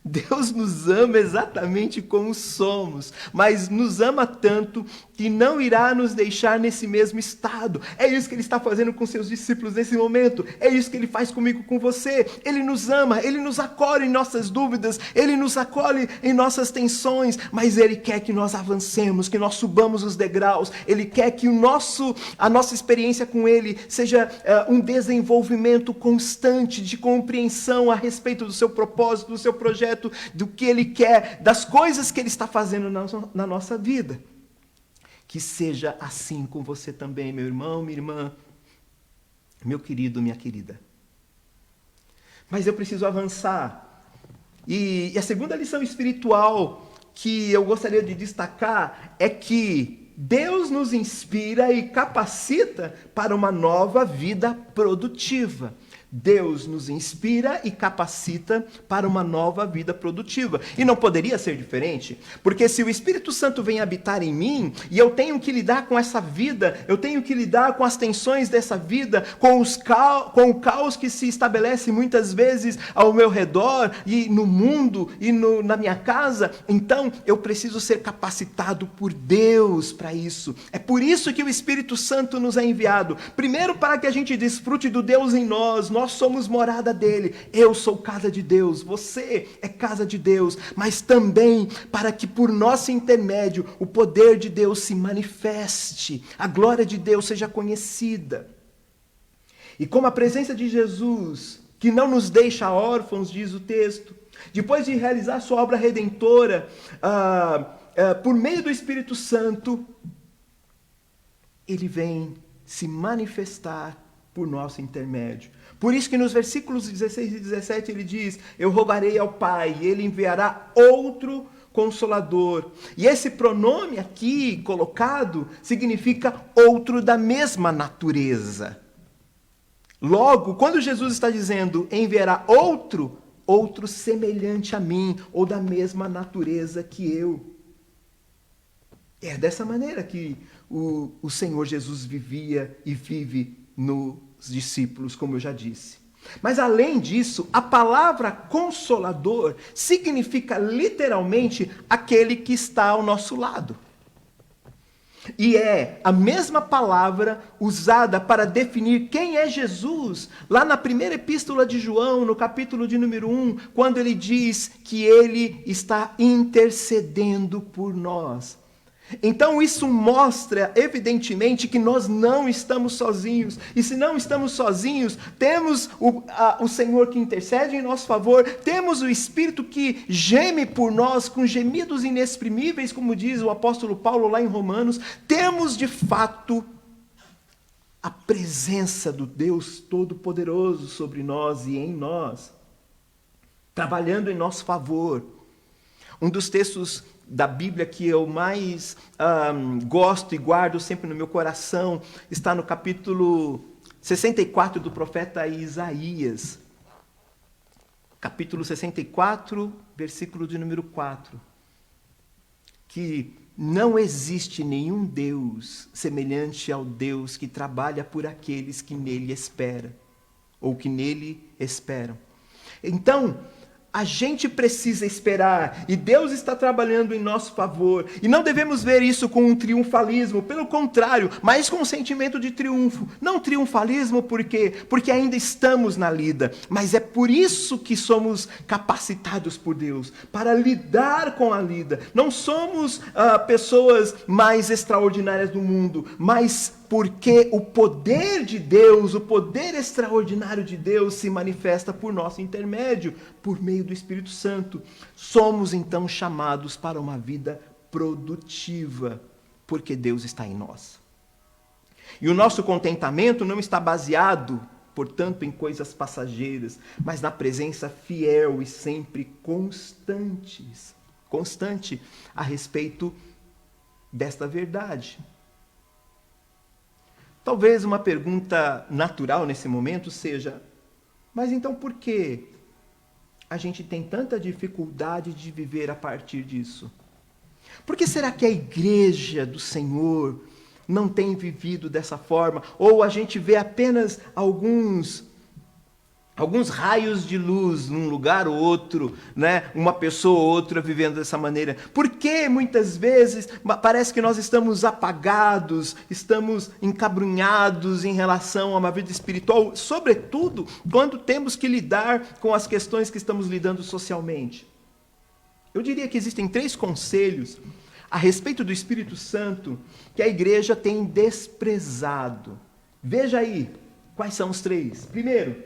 S1: Deus nos ama exatamente como somos, mas nos ama tanto que não irá nos deixar nesse mesmo estado. É isso que Ele está fazendo com seus discípulos nesse momento. É isso que Ele faz comigo, com você. Ele nos ama, Ele nos acolhe em nossas dúvidas, Ele nos acolhe em nossas tensões, mas Ele quer que nós avancemos, que nós subamos os degraus. Ele quer que a nossa experiência com Ele seja um desenvolvimento constante de compreensão a respeito do seu propósito, do seu projeto, do que Ele quer, das coisas que Ele está fazendo na nossa vida. Que seja assim com você também, meu irmão, minha irmã, meu querido, minha querida. Mas eu preciso avançar. E a segunda lição espiritual que eu gostaria de destacar é que Deus nos inspira e capacita para uma nova vida produtiva. Deus nos inspira e capacita para uma nova vida produtiva. E não poderia ser diferente, porque se o Espírito Santo vem habitar em mim, e eu tenho que lidar com essa vida, eu tenho que lidar com as tensões dessa vida, com o caos que se estabelece muitas vezes ao meu redor, e no mundo, e na minha casa, então eu preciso ser capacitado por Deus para isso. É por isso que o Espírito Santo nos é enviado. Primeiro, para que a gente desfrute do Deus em nós somos morada dele, eu sou casa de Deus, você é casa de Deus, mas também para que por nosso intermédio o poder de Deus se manifeste, a glória de Deus seja conhecida. E como a presença de Jesus, que não nos deixa órfãos, diz o texto, depois de realizar sua obra redentora, por meio do Espírito Santo, ele vem se manifestar por nosso intermédio. Por isso que nos versículos 16 e 17 ele diz: eu rogarei ao Pai, e ele enviará outro Consolador. E esse pronome aqui colocado significa outro da mesma natureza. Logo, quando Jesus está dizendo enviará outro semelhante a mim, ou da mesma natureza que eu. É dessa maneira que o Senhor Jesus vivia e vive nos discípulos, como eu já disse. Mas além disso, a palavra consolador significa literalmente aquele que está ao nosso lado. E é a mesma palavra usada para definir quem é Jesus, lá na primeira epístola de João, no capítulo de número 1, quando ele diz que ele está intercedendo por nós. Então isso mostra evidentemente que nós não estamos sozinhos, e se não estamos sozinhos, temos o Senhor que intercede em nosso favor, temos o Espírito que geme por nós com gemidos inexprimíveis, como diz o apóstolo Paulo lá em Romanos, temos de fato a presença do Deus Todo-Poderoso sobre nós e em nós, trabalhando em nosso favor. Um dos textos da Bíblia que eu mais gosto e guardo sempre no meu coração está no capítulo 64 do profeta Isaías. Capítulo 64, versículo de número 4. Que não existe nenhum Deus semelhante ao Deus que trabalha por aqueles que nele esperam, ou que nele esperam. Então, a gente precisa esperar, e Deus está trabalhando em nosso favor, e não devemos ver isso com um triunfalismo, pelo contrário, mas com um sentimento de triunfo. Não triunfalismo por quê? Porque ainda estamos na lida, mas é por isso que somos capacitados por Deus, para lidar com a lida. Não somos pessoas mais extraordinárias do mundo, mas porque o poder de Deus, o poder extraordinário de Deus se manifesta por nosso intermédio, por meio do Espírito Santo. Somos então chamados para uma vida produtiva, porque Deus está em nós. E o nosso contentamento não está baseado, portanto, em coisas passageiras, mas na presença fiel e sempre constante a respeito desta verdade. Talvez uma pergunta natural nesse momento seja: mas então por que a gente tem tanta dificuldade de viver a partir disso? Por que será que a igreja do Senhor não tem vivido dessa forma? Ou a gente vê apenas alguns alguns raios de luz num lugar ou outro, né? Uma pessoa ou outra vivendo dessa maneira. Porque muitas vezes parece que nós estamos apagados, estamos encabrunhados em relação a uma vida espiritual, sobretudo quando temos que lidar com as questões que estamos lidando socialmente. Eu diria que existem 3 conselhos a respeito do Espírito Santo que a igreja tem desprezado. Veja aí quais são os 3. Primeiro,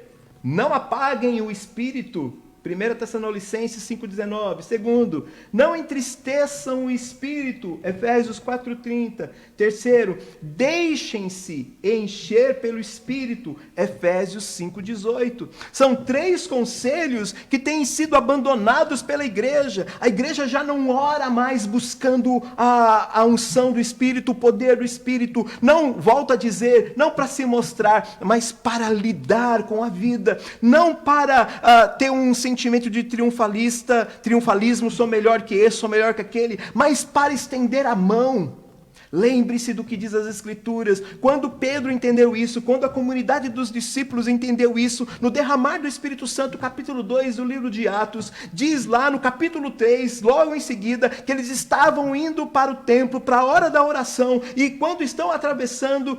S1: não apaguem o Espírito, 1 Tessalonicenses 5,19. Segundo, não entristeçam o Espírito, Efésios 4,30. Terceiro, deixem-se encher pelo Espírito, Efésios 5,18. São 3 conselhos que têm sido abandonados pela igreja. A igreja já não ora mais buscando a unção do Espírito, o poder do Espírito. Não, volto a dizer, não para se mostrar, mas para lidar com a vida. Não para ter um sentimento de triunfalismo, sou melhor que esse, sou melhor que aquele, mas para estender a mão. Lembre-se do que diz as Escrituras. Quando Pedro entendeu isso, quando a comunidade dos discípulos entendeu isso, no derramar do Espírito Santo, capítulo 2 do livro de Atos, diz lá no capítulo 3, logo em seguida, que eles estavam indo para o templo, para a hora da oração, e quando estão atravessando,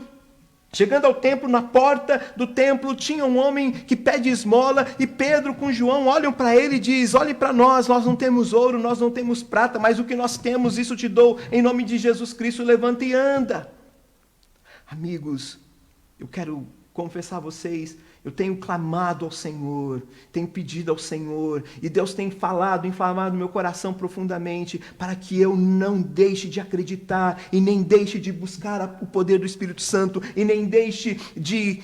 S1: chegando ao templo, na porta do templo, tinha um homem que pede esmola, e Pedro com João olham para ele e diz: olhe para nós não temos ouro, nós não temos prata, mas o que nós temos, isso te dou, em nome de Jesus Cristo, levanta e anda. Amigos, eu quero confessar a vocês, eu tenho clamado ao Senhor, tenho pedido ao Senhor, e Deus tem inflamado meu coração profundamente, para que eu não deixe de acreditar, e nem deixe de buscar o poder do Espírito Santo, e nem deixe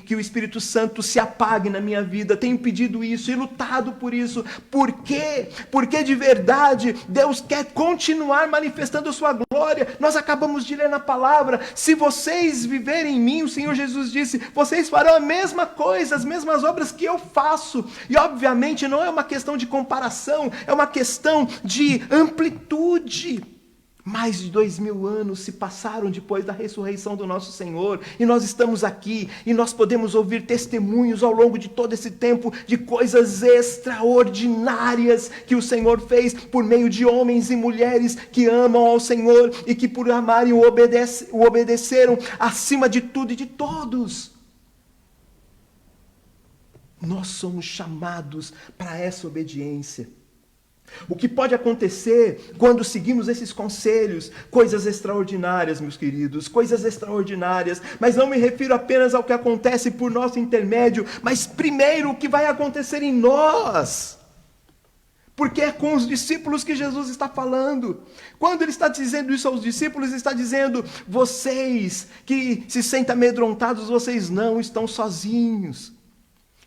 S1: que o Espírito Santo se apague na minha vida. Tenho pedido isso e lutado por isso. Por quê? Porque de verdade Deus quer continuar manifestando a sua glória. Nós acabamos de ler na palavra: se vocês viverem em mim, o Senhor Jesus disse, vocês farão a mesma coisa, as mesmas obras que eu faço. E obviamente não é uma questão de comparação, é uma questão de amplitude. Mais de 2000 anos se passaram depois da ressurreição do nosso Senhor, e nós estamos aqui, e nós podemos ouvir testemunhos ao longo de todo esse tempo, de coisas extraordinárias que o Senhor fez, por meio de homens e mulheres que amam ao Senhor, e que por amarem o obedeceram, acima de tudo e de todos. Nós somos chamados para essa obediência. O que pode acontecer quando seguimos esses conselhos? Coisas extraordinárias, meus queridos, coisas extraordinárias. Mas não me refiro apenas ao que acontece por nosso intermédio, mas primeiro o que vai acontecer em nós. Porque é com os discípulos que Jesus está falando. Quando ele está dizendo isso aos discípulos, ele está dizendo: vocês que se sentem amedrontados, vocês não estão sozinhos.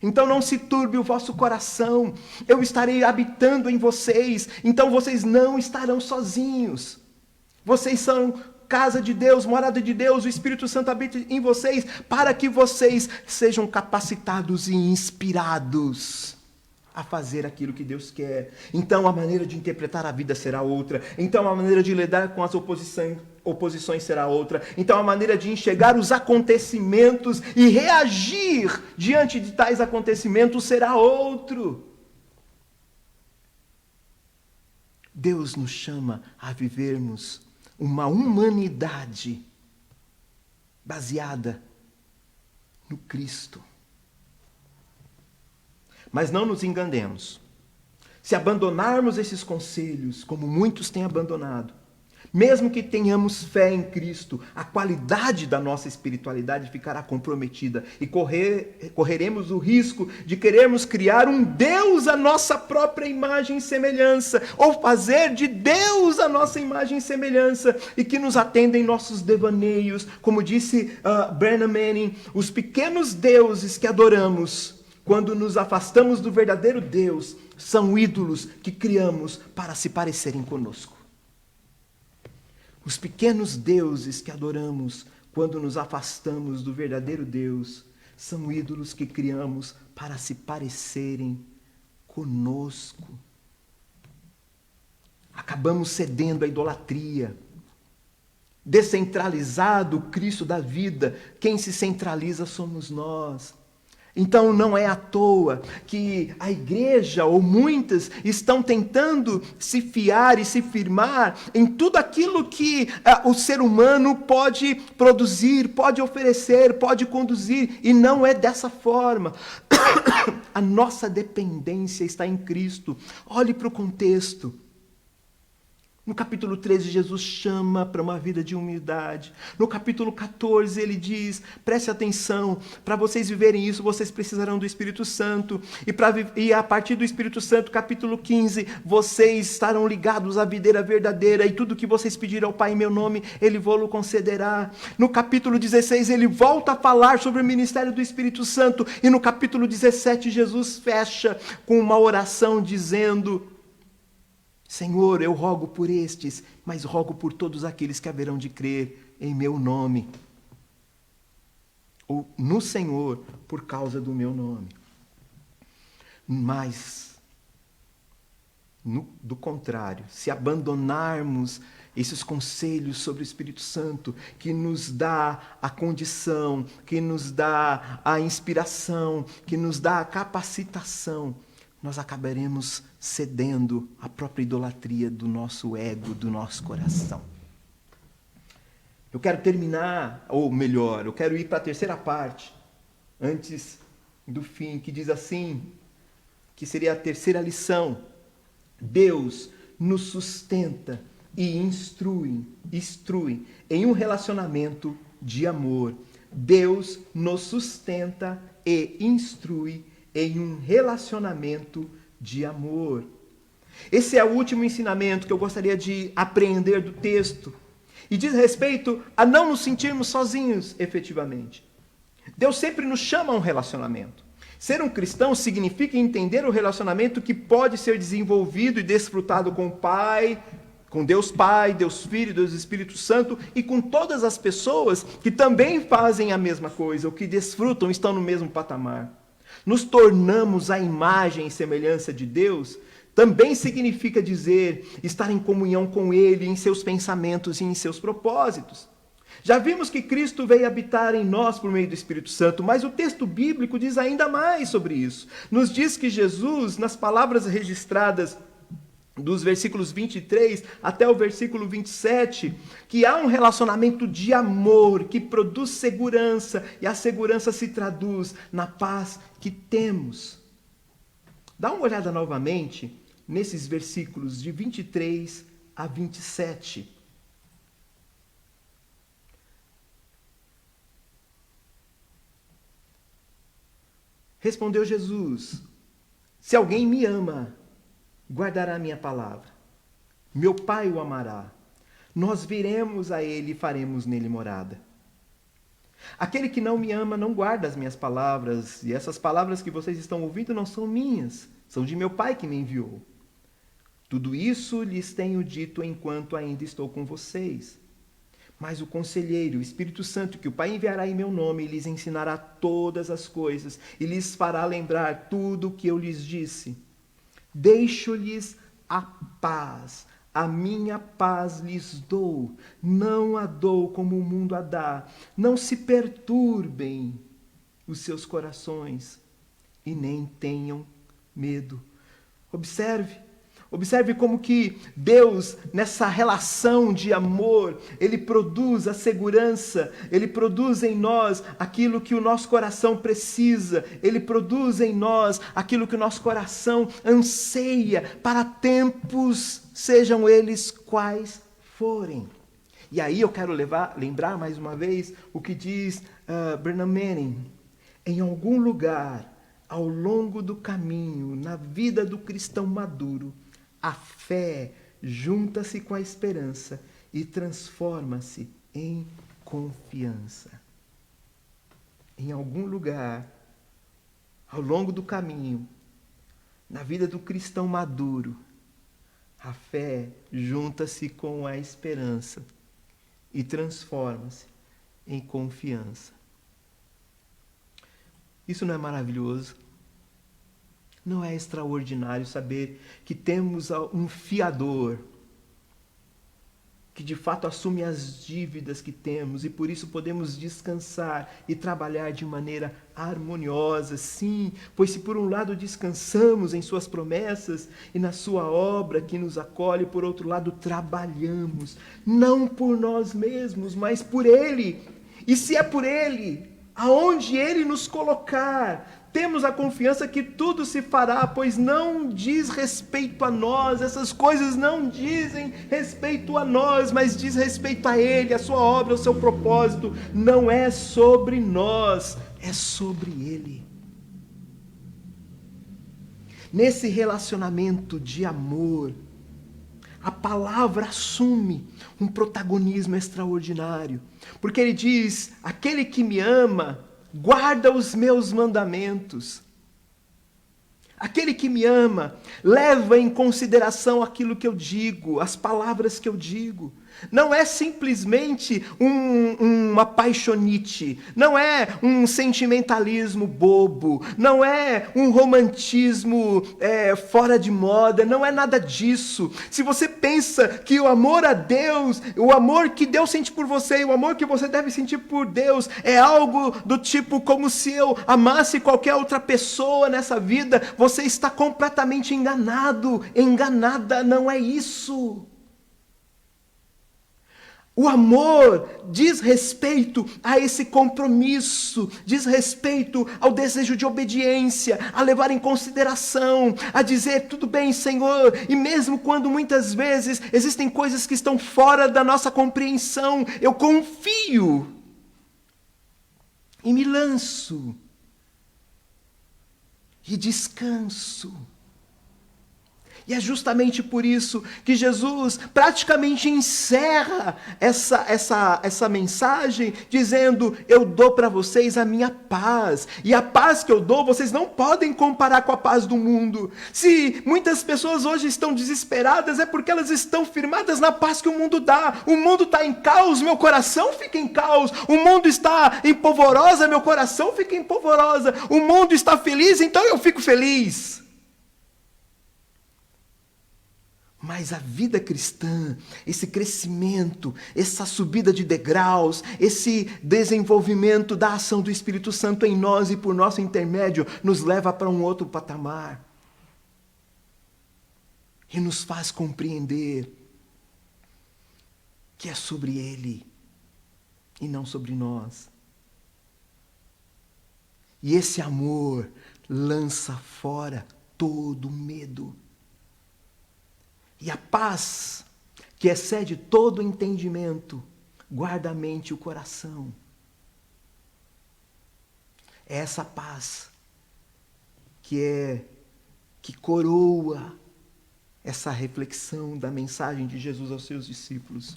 S1: Então não se turbe o vosso coração, eu estarei habitando em vocês, então vocês não estarão sozinhos. Vocês são casa de Deus, morada de Deus, o Espírito Santo habita em vocês, para que vocês sejam capacitados e inspirados a fazer aquilo que Deus quer. Então a maneira de interpretar a vida será outra, então a maneira de lidar com as oposições será outra, então a maneira de enxergar os acontecimentos e reagir diante de tais acontecimentos será outro. Deus nos chama a vivermos uma humanidade baseada no Cristo. Mas não nos enganemos. Se abandonarmos esses conselhos, como muitos têm abandonado, mesmo que tenhamos fé em Cristo, a qualidade da nossa espiritualidade ficará comprometida e correremos o risco de querermos criar um Deus à nossa própria imagem e semelhança, ou fazer de Deus a nossa imagem e semelhança, e que nos atenda em nossos devaneios. Como disse Brennan Manning, os pequenos deuses que adoramos, quando nos afastamos do verdadeiro Deus, são ídolos que criamos para se parecerem conosco. Os pequenos deuses que adoramos, quando nos afastamos do verdadeiro Deus, são ídolos que criamos para se parecerem conosco. Acabamos cedendo à idolatria. Descentralizado o Cristo da vida, quem se centraliza somos nós. Então não é à toa que a igreja, ou muitas, estão tentando se fiar e se firmar em tudo aquilo que o ser humano pode produzir, pode oferecer, pode conduzir, e não é dessa forma. A nossa dependência está em Cristo. Olhe para o contexto. No capítulo 13, Jesus chama para uma vida de humildade. No capítulo 14, ele diz, preste atenção, para vocês viverem isso, vocês precisarão do Espírito Santo. E a partir do Espírito Santo, capítulo 15, vocês estarão ligados à videira verdadeira, e tudo que vocês pedirem ao Pai em meu nome, Ele vos concederá. No capítulo 16, ele volta a falar sobre o ministério do Espírito Santo. E no capítulo 17, Jesus fecha com uma oração dizendo: Senhor, eu rogo por estes, mas rogo por todos aqueles que haverão de crer em meu nome. Ou no Senhor, por causa do meu nome. Mas, do contrário, se abandonarmos esses conselhos sobre o Espírito Santo, que nos dá a condição, que nos dá a inspiração, que nos dá a capacitação, nós acabaremos cedendo à própria idolatria do nosso ego, do nosso coração. Eu quero terminar, ou melhor, eu quero ir para a terceira parte, antes do fim, que diz assim, que seria a terceira lição. Deus nos sustenta e instrui em um relacionamento de amor. Deus nos sustenta e instrui em um relacionamento de amor. Esse é o último ensinamento que eu gostaria de apreender do texto. E diz respeito a não nos sentirmos sozinhos, efetivamente. Deus sempre nos chama a um relacionamento. Ser um cristão significa entender o relacionamento que pode ser desenvolvido e desfrutado com o Pai, com Deus Pai, Deus Filho, Deus Espírito Santo, e com todas as pessoas que também fazem a mesma coisa, ou que desfrutam, estão no mesmo patamar. Nos tornamos a imagem e semelhança de Deus, também significa dizer estar em comunhão com Ele, em seus pensamentos e em seus propósitos. Já vimos que Cristo veio habitar em nós por meio do Espírito Santo, mas o texto bíblico diz ainda mais sobre isso. Nos diz que Jesus, nas palavras registradas dos versículos 23 até o versículo 27, que há um relacionamento de amor que produz segurança, e a segurança se traduz na paz que temos. Dá uma olhada novamente nesses versículos de 23 a 27. Respondeu Jesus: se alguém me ama, guardará a minha palavra. Meu Pai o amará. Nós viremos a ele e faremos nele morada. Aquele que não me ama não guarda as minhas palavras, e essas palavras que vocês estão ouvindo não são minhas, são de meu Pai que me enviou. Tudo isso lhes tenho dito enquanto ainda estou com vocês. Mas o Conselheiro, o Espírito Santo, que o Pai enviará em meu nome, lhes ensinará todas as coisas e lhes fará lembrar tudo o que eu lhes disse. Deixo-lhes a paz, a minha paz lhes dou, não a dou como o mundo a dá. Não se perturbem os seus corações e nem tenham medo. Observe como que Deus, nessa relação de amor, Ele produz a segurança, Ele produz em nós aquilo que o nosso coração precisa, Ele produz em nós aquilo que o nosso coração anseia para tempos, sejam eles quais forem. E aí eu quero lembrar mais uma vez o que diz Brennan Manning: em algum lugar, ao longo do caminho, na vida do cristão maduro, a fé junta-se com a esperança e transforma-se em confiança. Em algum lugar, ao longo do caminho, na vida do cristão maduro, a fé junta-se com a esperança e transforma-se em confiança. Isso não é maravilhoso? Não é extraordinário saber que temos um fiador, que de fato assume as dívidas que temos e por isso podemos descansar e trabalhar de maneira harmoniosa, sim, pois se por um lado descansamos em suas promessas e na sua obra que nos acolhe, por outro lado trabalhamos, não por nós mesmos, mas por Ele. E se é por Ele, aonde Ele nos colocar, temos a confiança que tudo se fará, pois não diz respeito a nós, essas coisas não dizem respeito a nós, mas diz respeito a Ele, a sua obra, o seu propósito. Não é sobre nós, é sobre Ele. Nesse relacionamento de amor, a palavra assume um protagonismo extraordinário, porque Ele diz: aquele que me ama, guarda os meus mandamentos. Aquele que me ama, leva em consideração aquilo que eu digo, as palavras que eu digo. Não é simplesmente uma paixonite, não é um sentimentalismo bobo, não é um romantismo fora de moda, não é nada disso. Se você pensa que o amor a Deus, o amor que Deus sente por você e o amor que você deve sentir por Deus é algo do tipo como se eu amasse qualquer outra pessoa nessa vida, você está completamente enganado, enganada, não é isso. O amor diz respeito a esse compromisso, diz respeito ao desejo de obediência, a levar em consideração, a dizer: tudo bem, Senhor, e mesmo quando muitas vezes existem coisas que estão fora da nossa compreensão, eu confio e me lanço e descanso. E é justamente por isso que Jesus praticamente encerra essa mensagem dizendo: eu dou para vocês a minha paz. E a paz que eu dou, vocês não podem comparar com a paz do mundo. Se muitas pessoas hoje estão desesperadas, é porque elas estão firmadas na paz que o mundo dá. O mundo está em caos, meu coração fica em caos. O mundo está em polvorosa, meu coração fica em polvorosa. O mundo está feliz, então eu fico feliz. Mas a vida cristã, esse crescimento, essa subida de degraus, esse desenvolvimento da ação do Espírito Santo em nós e por nosso intermédio, nos leva para um outro patamar. E nos faz compreender que é sobre Ele e não sobre nós. E esse amor lança fora todo medo. E a paz, que excede todo entendimento, guarda a mente e o coração. É essa paz que coroa essa reflexão da mensagem de Jesus aos seus discípulos.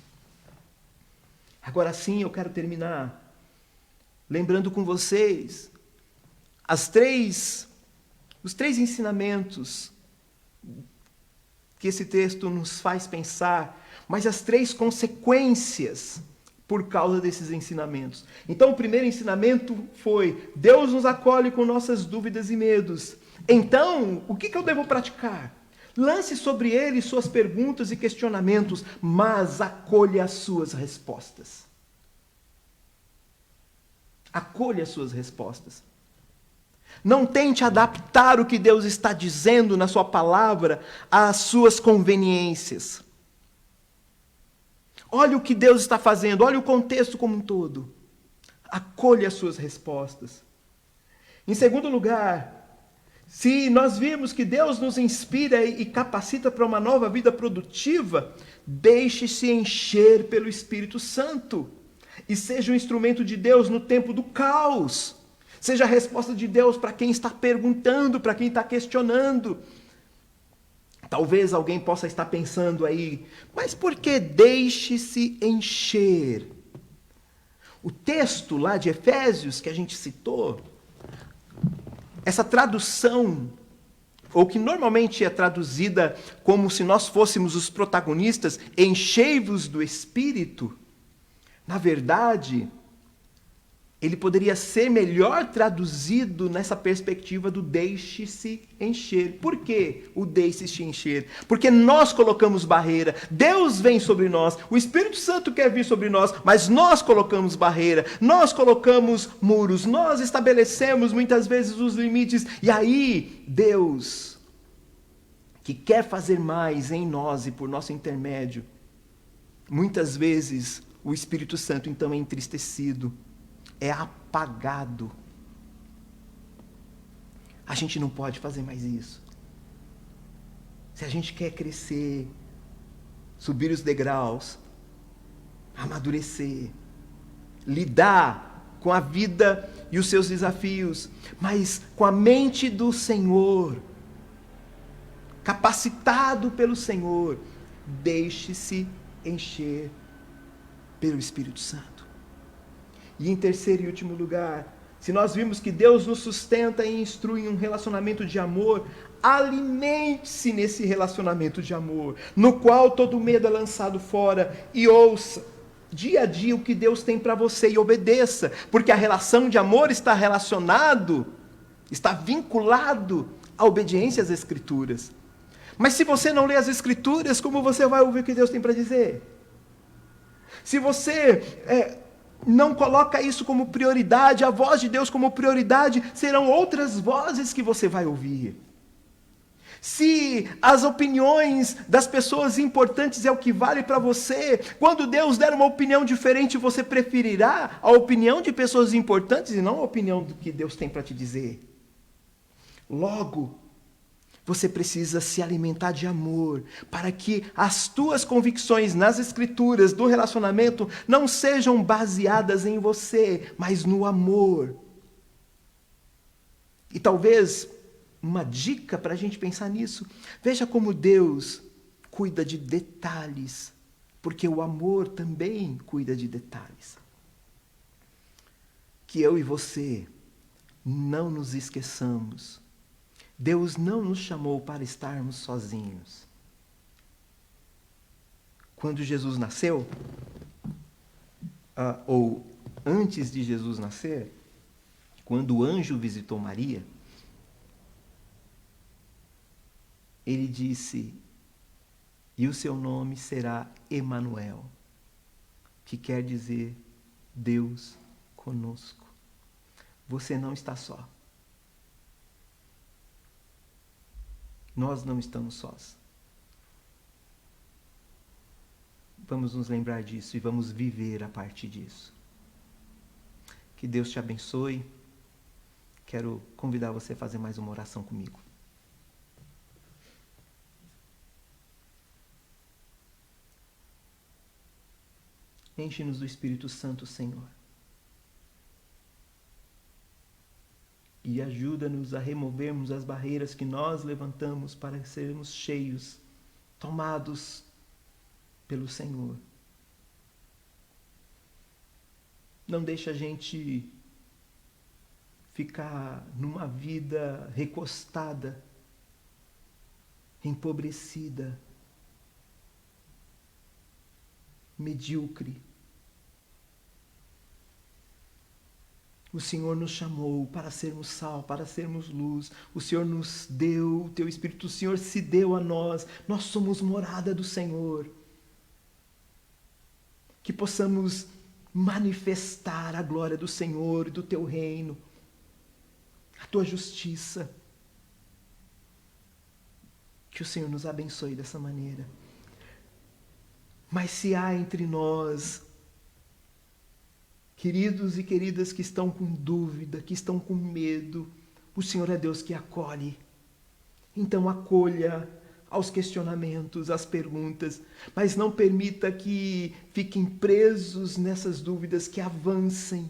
S1: Agora sim, eu quero terminar lembrando com vocês os três ensinamentos que esse texto nos faz pensar, mas as três consequências por causa desses ensinamentos. Então, o primeiro ensinamento foi: Deus nos acolhe com nossas dúvidas e medos. Então, o que eu devo praticar? Lance sobre ele suas perguntas e questionamentos, mas acolha as suas respostas. Acolha as suas respostas. Não tente adaptar o que Deus está dizendo na sua palavra às suas conveniências. Olha o que Deus está fazendo, olha o contexto como um todo. Acolha as suas respostas. Em segundo lugar, se nós vimos que Deus nos inspira e capacita para uma nova vida produtiva, deixe-se encher pelo Espírito Santo e seja um instrumento de Deus no tempo do caos. Seja a resposta de Deus para quem está perguntando, para quem está questionando. Talvez alguém possa estar pensando aí: mas por que deixe-se encher? O texto lá de Efésios que a gente citou, essa tradução, ou que normalmente é traduzida como se nós fôssemos os protagonistas, enchei-vos do Espírito, na verdade, Ele poderia ser melhor traduzido nessa perspectiva do deixe-se encher. Por que o deixe-se encher? Porque nós colocamos barreira. Deus vem sobre nós. O Espírito Santo quer vir sobre nós, mas nós colocamos barreira. Nós colocamos muros. Nós estabelecemos muitas vezes os limites. E aí, Deus, que quer fazer mais em nós e por nosso intermédio, muitas vezes o Espírito Santo então é entristecido, é apagado. A gente não pode fazer mais isso. Se a gente quer crescer, subir os degraus, amadurecer, lidar com a vida e os seus desafios, mas com a mente do Senhor, capacitado pelo Senhor, deixe-se encher pelo Espírito Santo. E em terceiro e último lugar, se nós vimos que Deus nos sustenta e instrui em um relacionamento de amor, alimente-se nesse relacionamento de amor, no qual todo medo é lançado fora, e ouça dia a dia o que Deus tem para você e obedeça, porque a relação de amor está vinculado à obediência às Escrituras. Mas se você não lê as Escrituras, como você vai ouvir o que Deus tem para dizer? Se você não coloca isso como prioridade, a voz de Deus como prioridade, serão outras vozes que você vai ouvir. Se as opiniões das pessoas importantes é o que vale para você, quando Deus der uma opinião diferente, você preferirá a opinião de pessoas importantes e não a opinião do que Deus tem para te dizer. Logo, você precisa se alimentar de amor, para que as tuas convicções nas Escrituras, do relacionamento, não sejam baseadas em você, mas no amor. E talvez uma dica para a gente pensar nisso, veja como Deus cuida de detalhes, porque o amor também cuida de detalhes. Que eu e você não nos esqueçamos. Deus não nos chamou para estarmos sozinhos. Quando Jesus nasceu, ou antes de Jesus nascer, quando o anjo visitou Maria, ele disse, e o seu nome será Emanuel, que quer dizer Deus conosco. Você não está só. Nós não estamos sós. Vamos nos lembrar disso e vamos viver a partir disso. Que Deus te abençoe. Quero convidar você a fazer mais uma oração comigo. Enche-nos do Espírito Santo, Senhor. E ajuda-nos a removermos as barreiras que nós levantamos para sermos cheios, tomados pelo Senhor. Não deixa a gente ficar numa vida recostada, empobrecida, medíocre. O Senhor nos chamou para sermos sal, para sermos luz. O Senhor nos deu o Teu Espírito, o Senhor se deu a nós. Nós somos morada do Senhor. Que possamos manifestar a glória do Senhor e do Teu reino, a Tua justiça. Que o Senhor nos abençoe dessa maneira. Mas se há entre nós queridos e queridas que estão com dúvida, que estão com medo, o Senhor é Deus que acolhe. Então acolha aos questionamentos, às perguntas, mas não permita que fiquem presos nessas dúvidas, que avancem.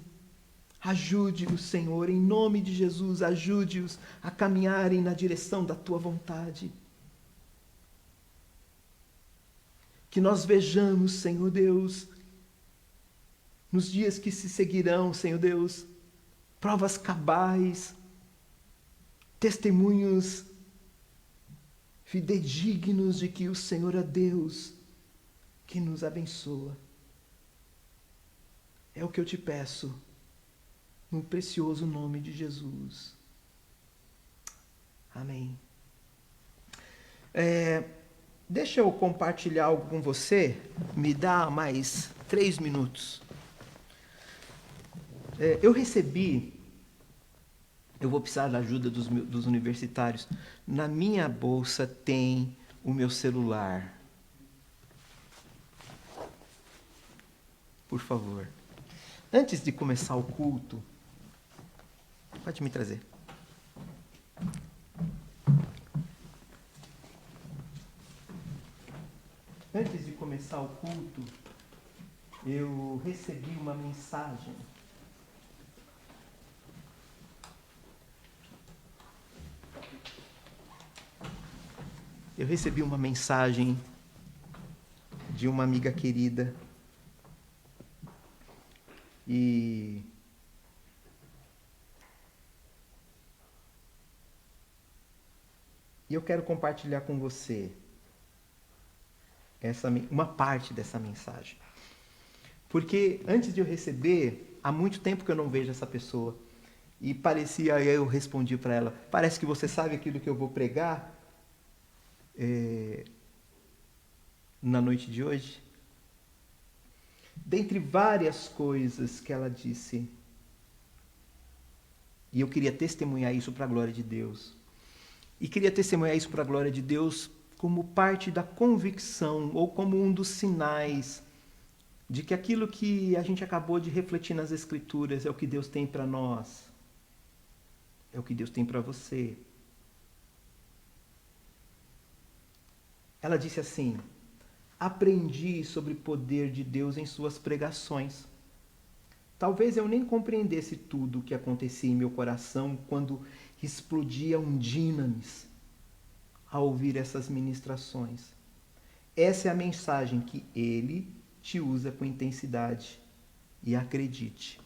S1: Ajude-os, Senhor, em nome de Jesus, ajude-os a caminharem na direção da Tua vontade. Que nós vejamos, Senhor Deus, nos dias que se seguirão, Senhor Deus, provas cabais, testemunhos fidedignos de que o Senhor é Deus que nos abençoa. É o que eu te peço, no precioso nome de Jesus. Amém. Deixa eu compartilhar algo com você. Me dá mais 3 minutos. Eu vou precisar da ajuda dos universitários. Na minha bolsa tem o meu celular. Por favor. Antes de começar o culto, pode me trazer. Antes de começar o culto, eu recebi uma mensagem. Eu recebi uma mensagem de uma amiga querida. E eu quero compartilhar com você uma parte dessa mensagem. Porque antes de eu receber, há muito tempo que eu não vejo essa pessoa. E eu respondi para ela, parece que você sabe aquilo que eu vou pregar na noite de hoje? Dentre várias coisas que ela disse, e eu queria testemunhar isso para a glória de Deus. E queria testemunhar isso para a glória de Deus como parte da convicção, ou como um dos sinais de que aquilo que a gente acabou de refletir nas Escrituras é o que Deus tem para nós. É o que Deus tem para você. Ela disse assim: aprendi sobre o poder de Deus em suas pregações. Talvez eu nem compreendesse tudo o que acontecia em meu coração quando explodia um dinamis ao ouvir essas ministrações. Essa é a mensagem que Ele te usa com intensidade. E acredite,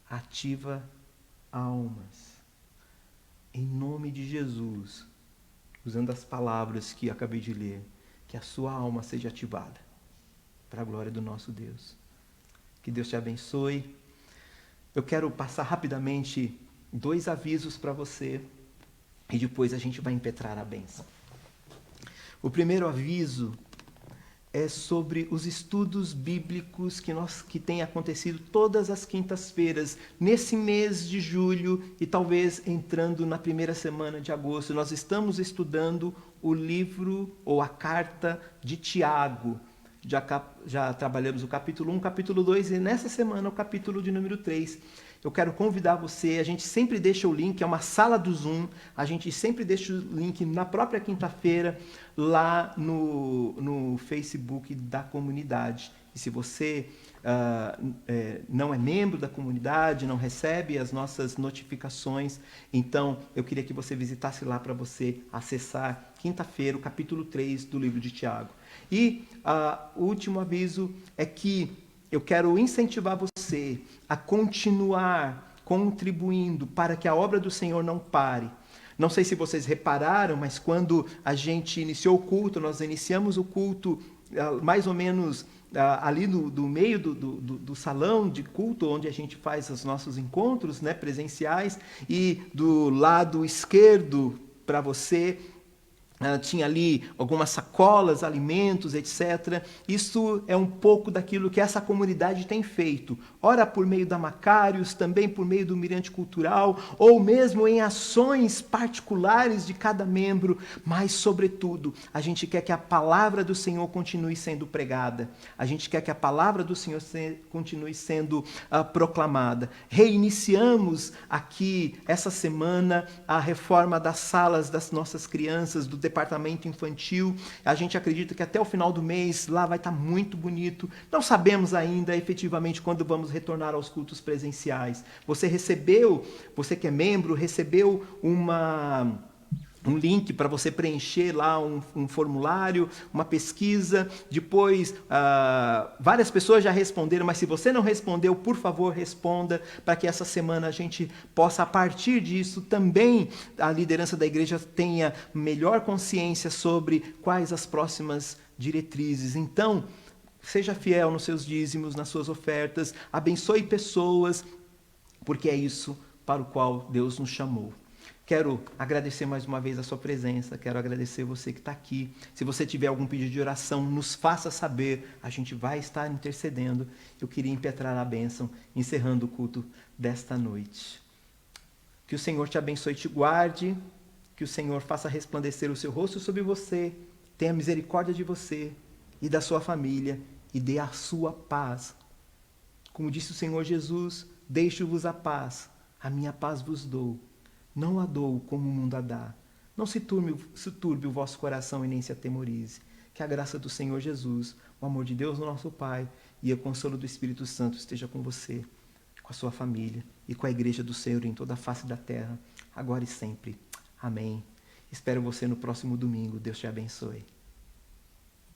S1: ativa almas. Em nome de Jesus, usando as palavras que acabei de ler, que a sua alma seja ativada para a glória do nosso Deus. Que Deus te abençoe. Eu quero passar rapidamente 2 avisos para você e depois a gente vai impetrar a bênção. O primeiro aviso é sobre os estudos bíblicos que têm acontecido todas as quintas-feiras, nesse mês de julho e talvez entrando na primeira semana de agosto. Nós estamos estudando o livro ou a carta de Tiago. Já trabalhamos o capítulo 1, capítulo 2 e nessa semana o capítulo de número 3. Eu quero convidar você, a gente sempre deixa o link, é uma sala do Zoom, a gente sempre deixa o link na própria quinta-feira, lá no Facebook da comunidade. E se você não é membro da comunidade, não recebe as nossas notificações, então eu queria que você visitasse lá para você acessar quinta-feira o capítulo 3 do livro de Tiago. E o último aviso é que eu quero incentivar você a continuar contribuindo para que a obra do Senhor não pare. Não sei se vocês repararam, mas quando a gente iniciou o culto, nós iniciamos o culto mais ou menos ali do meio do salão de culto, onde a gente faz os nossos encontros, né, presenciais, e do lado esquerdo para você tinha ali algumas sacolas, alimentos, etc. Isso é um pouco daquilo que essa comunidade tem feito. Ora por meio da Macários, também por meio do Mirante Cultural, ou mesmo em ações particulares de cada membro, mas, sobretudo, a gente quer que a palavra do Senhor continue sendo pregada. A gente quer que a palavra do Senhor continue sendo proclamada. Reiniciamos aqui, essa semana, a reforma das salas das nossas crianças, do departamento infantil. A gente acredita que até o final do mês lá vai estar muito bonito. Não sabemos ainda efetivamente quando vamos retornar aos cultos presenciais. Você que é membro, recebeu um link para você preencher lá um formulário, uma pesquisa. Depois, várias pessoas já responderam, mas se você não respondeu, por favor, responda, para que essa semana a gente possa, a partir disso, também a liderança da igreja tenha melhor consciência sobre quais as próximas diretrizes. Então, seja fiel nos seus dízimos, nas suas ofertas, abençoe pessoas, porque é isso para o qual Deus nos chamou. Quero agradecer mais uma vez a sua presença, quero agradecer você que está aqui. Se você tiver algum pedido de oração, nos faça saber, a gente vai estar intercedendo. Eu queria impetrar a bênção, encerrando o culto desta noite. Que o Senhor te abençoe e te guarde, que o Senhor faça resplandecer o seu rosto sobre você, tenha misericórdia de você e da sua família e dê a sua paz. Como disse o Senhor Jesus, deixo-vos a minha paz vos dou. Não a dou como o mundo a dá. Não se turbe o vosso coração e nem se atemorize. Que a graça do Senhor Jesus, o amor de Deus, nosso Pai, e o consolo do Espírito Santo esteja com você, com a sua família e com a igreja do Senhor em toda a face da terra, agora e sempre. Amém. Espero você no próximo domingo. Deus te abençoe.